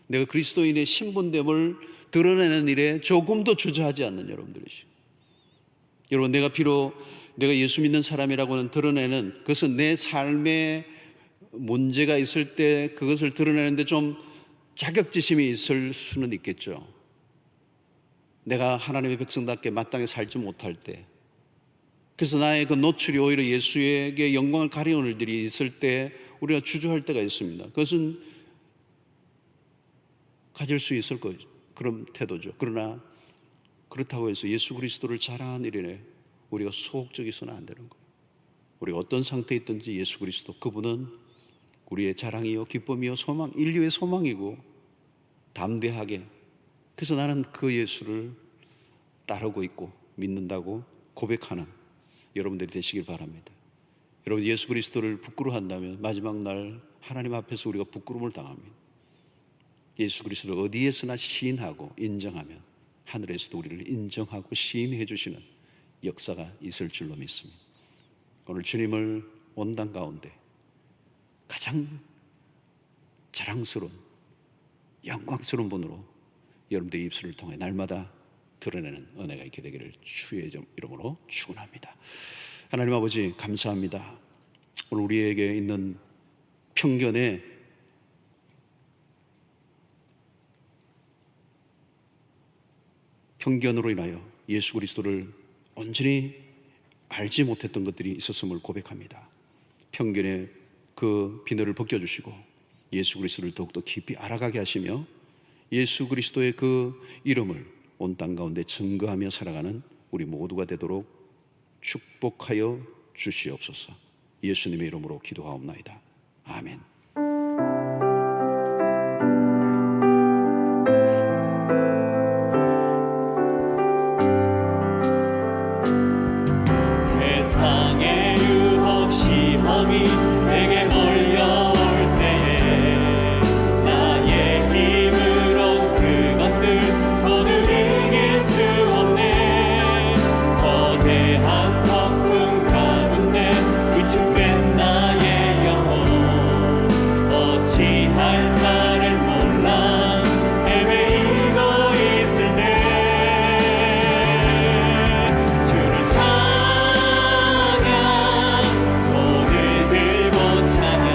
내가 그리스도인의 신분됨을 드러내는 일에 조금도 주저하지 않는 여러분들이시고, 여러분 내가 비록 내가 예수 믿는 사람이라고는 드러내는 그것은 내 삶에 문제가 있을 때 그것을 드러내는데 좀 자격지심이 있을 수는 있겠죠. 내가 하나님의 백성답게 마땅히 살지 못할 때, 그래서 나의 그 노출이 오히려 예수에게 영광을 가려는 일들이 있을 때 우리가 주저할 때가 있습니다. 그것은 가질 수 있을 거죠. 그런 태도죠. 그러나 그렇다고 해서 예수 그리스도를 자랑하는 일에 우리가 소극적이서는 안 되는 거예요. 우리가 어떤 상태에 있든지 예수 그리스도, 그분은 우리의 자랑이요 기쁨이요 소망, 인류의 소망이고 담대하게, 그래서 나는 그 예수를 따르고 있고 믿는다고 고백하는 여러분들이 되시길 바랍니다. 여러분 예수 그리스도를 부끄러워한다면 마지막 날 하나님 앞에서 우리가 부끄러움을 당합니다. 예수 그리스도를 어디에서나 시인하고 인정하면 하늘에서도 우리를 인정하고 시인해 주시는 역사가 있을 줄로 믿습니다. 오늘 주님을 온당 가운데 가장 자랑스러운 영광스러운 분으로 여러분들의 입술을 통해 날마다 드러내는 은혜가 있게 되기를 주의 이름으로 축원합니다. 하나님 아버지 감사합니다. 오늘 우리에게 있는 편견으로 인하여 예수 그리스도를 온전히 알지 못했던 것들이 있었음을 고백합니다. 편견의 그 비늘을 벗겨주시고 예수 그리스도를 더욱더 깊이 알아가게 하시며 예수 그리스도의 그 이름을 온 땅 가운데 증거하며 살아가는 우리 모두가 되도록 축복하여 주시옵소서. 예수님의 이름으로 기도하옵나이다. 아멘. 세상에 유혹 시험이 내게 몰려올 때에 나의 힘으론 그것들 모두 이길 수 없네. 거대한 폭풍 가운데 위축된 나의 영혼 어찌할 바를 몰라 헤매이고 있을 때 주를 손을 들고 찬양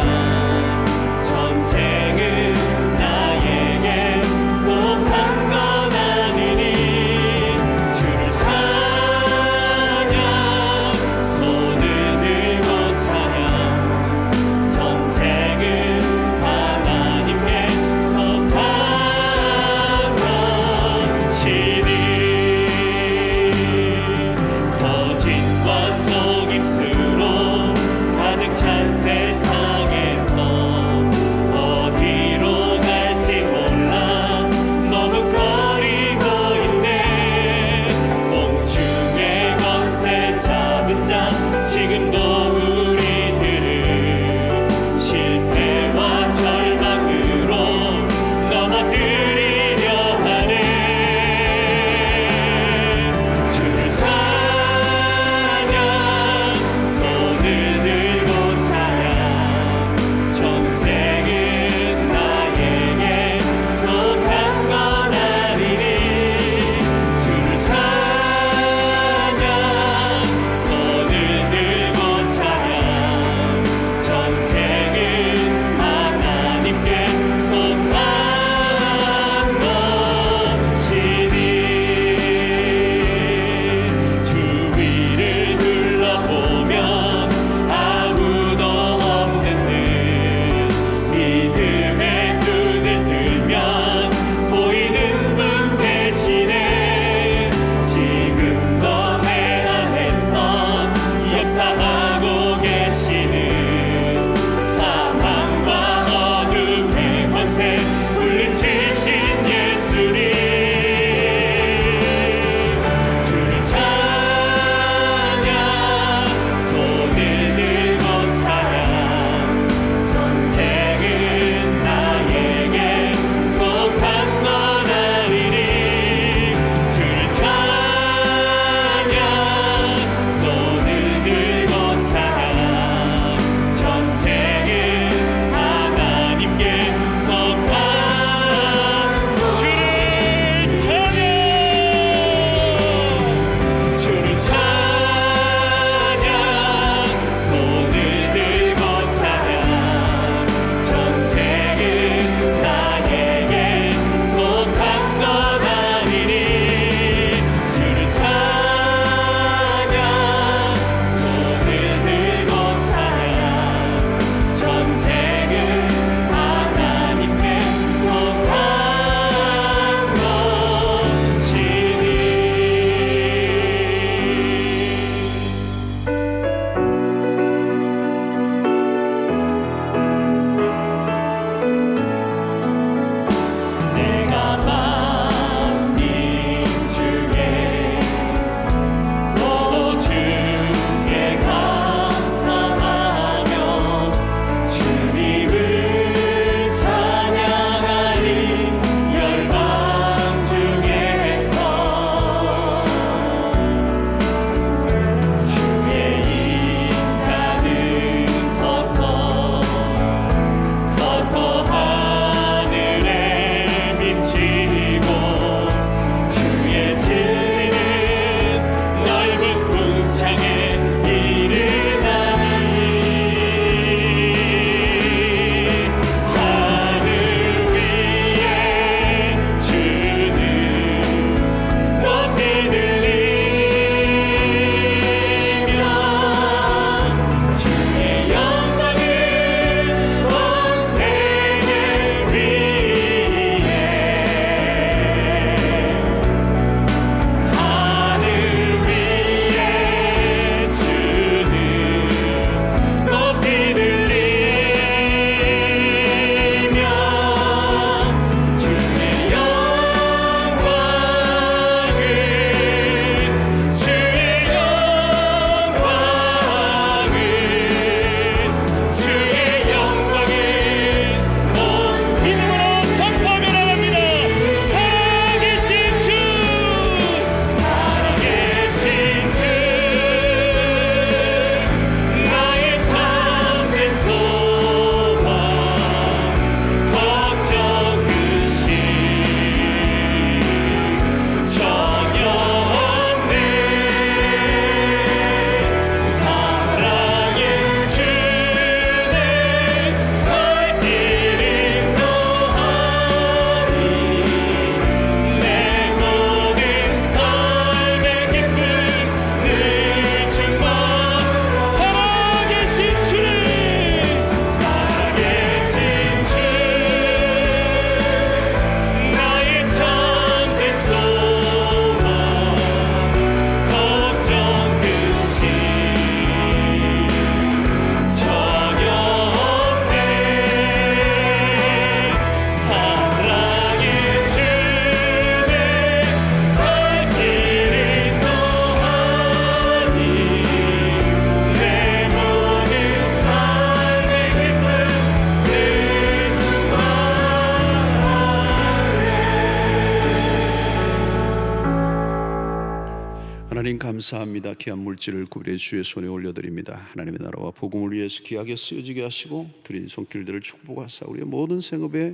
하나님 감사합니다. 귀한 물질을 구별해 주의 손에 올려드립니다. 하나님의 나라와 복음을 위해서 귀하게 쓰여지게 하시고 드린 손길들을 축복하사 우리의 모든 생업에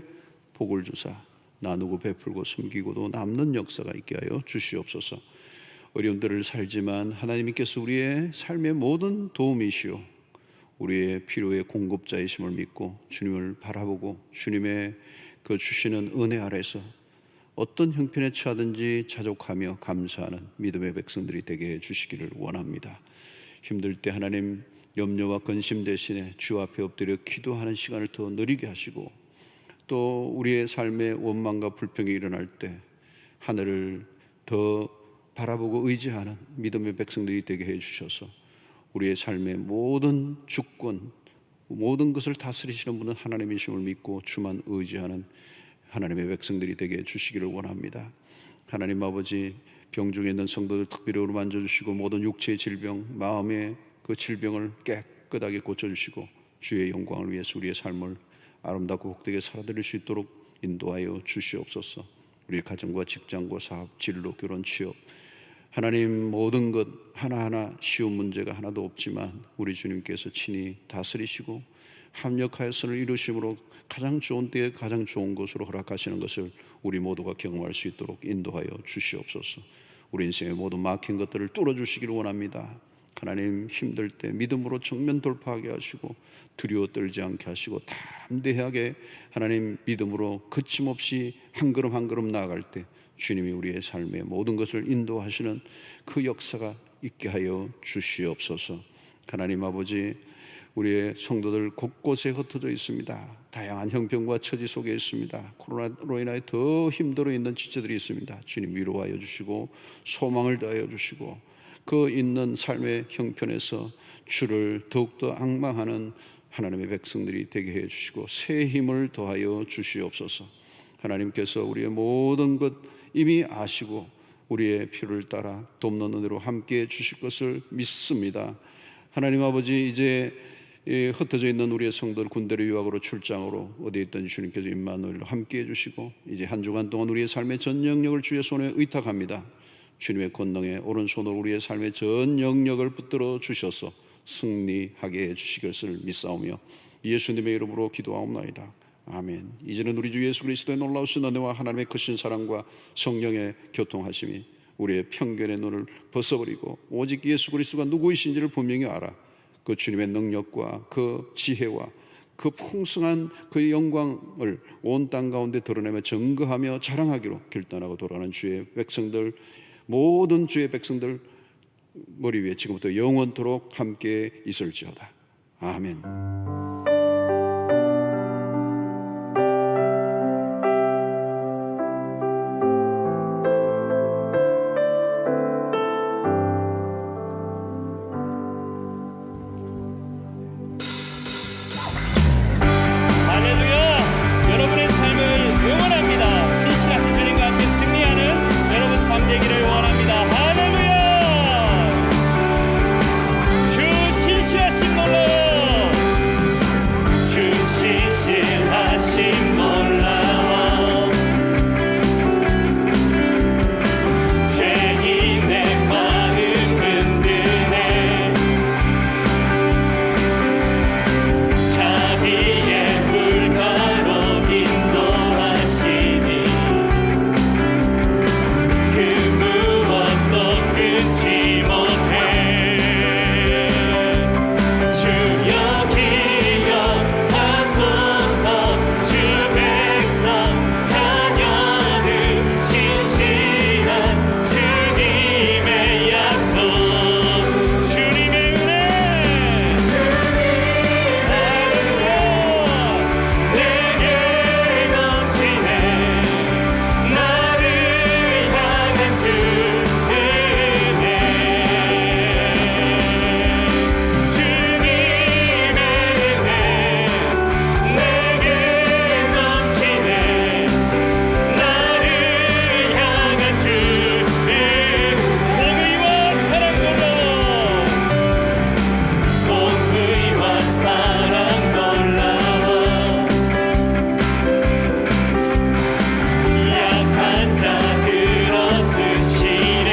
복을 주사 나누고 베풀고 숨기고도 남는 역사가 있게 하여 주시옵소서. 어려움들을 살지만 하나님께서 우리의 삶의 모든 도움이시오 우리의 필요의 공급자이심을 믿고 주님을 바라보고 주님의 그 주시는 은혜 아래서 어떤 형편에 처하든지 자족하며 감사하는 믿음의 백성들이 되게 해주시기를 원합니다. 힘들 때 하나님 염려와 근심 대신에 주 앞에 엎드려 기도하는 시간을 더 누리게 하시고 또 우리의 삶에 원망과 불평이 일어날 때 하늘을 더 바라보고 의지하는 믿음의 백성들이 되게 해주셔서 우리의 삶의 모든 주권 모든 것을 다스리시는 분은 하나님이심을 믿고 주만 의지하는 하나님의 백성들이 되게 해주시기를 원합니다. 하나님 아버지 병중에 있는 성도들 특별히 만져주시고 모든 육체의 질병 마음의 그 질병을 깨끗하게 고쳐주시고 주의 영광을 위해서 우리의 삶을 아름답고 복되게 살아드릴 수 있도록 인도하여 주시옵소서. 우리의 가정과 직장과 사업, 진로, 결혼, 취업 하나님 모든 것 하나하나 쉬운 문제가 하나도 없지만 우리 주님께서 친히 다스리시고 합력하여서는 이루심으로 가장 좋은 때에 가장 좋은 것으로 허락하시는 것을 우리 모두가 경험할 수 있도록 인도하여 주시옵소서. 우리 인생의 모든 막힌 것들을 뚫어주시기를 원합니다. 하나님 힘들 때 믿음으로 정면 돌파하게 하시고 두려워 떨지 않게 하시고 담대하게 하나님 믿음으로 거침없이 한 걸음 한 걸음 나아갈 때 주님이 우리의 삶의 모든 것을 인도하시는 그 역사가 있게 하여 주시옵소서. 하나님 아버지 우리의 성도들 곳곳에 흩어져 있습니다. 다양한 형편과 처지 속에 있습니다. 코로나로 인하여 더 힘들어 있는 지체들이 있습니다. 주님 위로하여 주시고 소망을 더하여 주시고 그 있는 삶의 형편에서 주를 더욱더 앙망하는 하나님의 백성들이 되게 해 주시고 새 힘을 더하여 주시옵소서. 하나님께서 우리의 모든 것 이미 아시고 우리의 필요를 따라 돕는 은혜로 함께해 주실 것을 믿습니다. 하나님 아버지 이제 흩어져 있는 우리의 성도를 군대로 유학으로 출장으로 어디에 있든지 주님께서 임마누엘로 함께해 주시고 이제 한 주간 동안 우리의 삶의 전 영역을 주의 손에 의탁합니다. 주님의 권능에 오른손으로 우리의 삶의 전 영역을 붙들어 주셔서 승리하게 해주실 것을 믿사오며 예수님의 이름으로 기도하옵나이다. 아멘. 이제는 우리 주 예수 그리스도의 놀라우신 은혜와 하나님의 크신 사랑과 성령의 교통하심이 우리의 편견의 눈을 벗어버리고 오직 예수 그리스도가 누구이신지를 분명히 알아 그 주님의 능력과 그 지혜와 그 풍성한 그 영광을 온 땅 가운데 드러내며 증거하며 자랑하기로 결단하고 돌아가는 주의 백성들 모든 주의 백성들 머리 위에 지금부터 영원토록 함께 있을지어다. 아멘. 약한 자 들어 쓰시네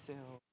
주세요.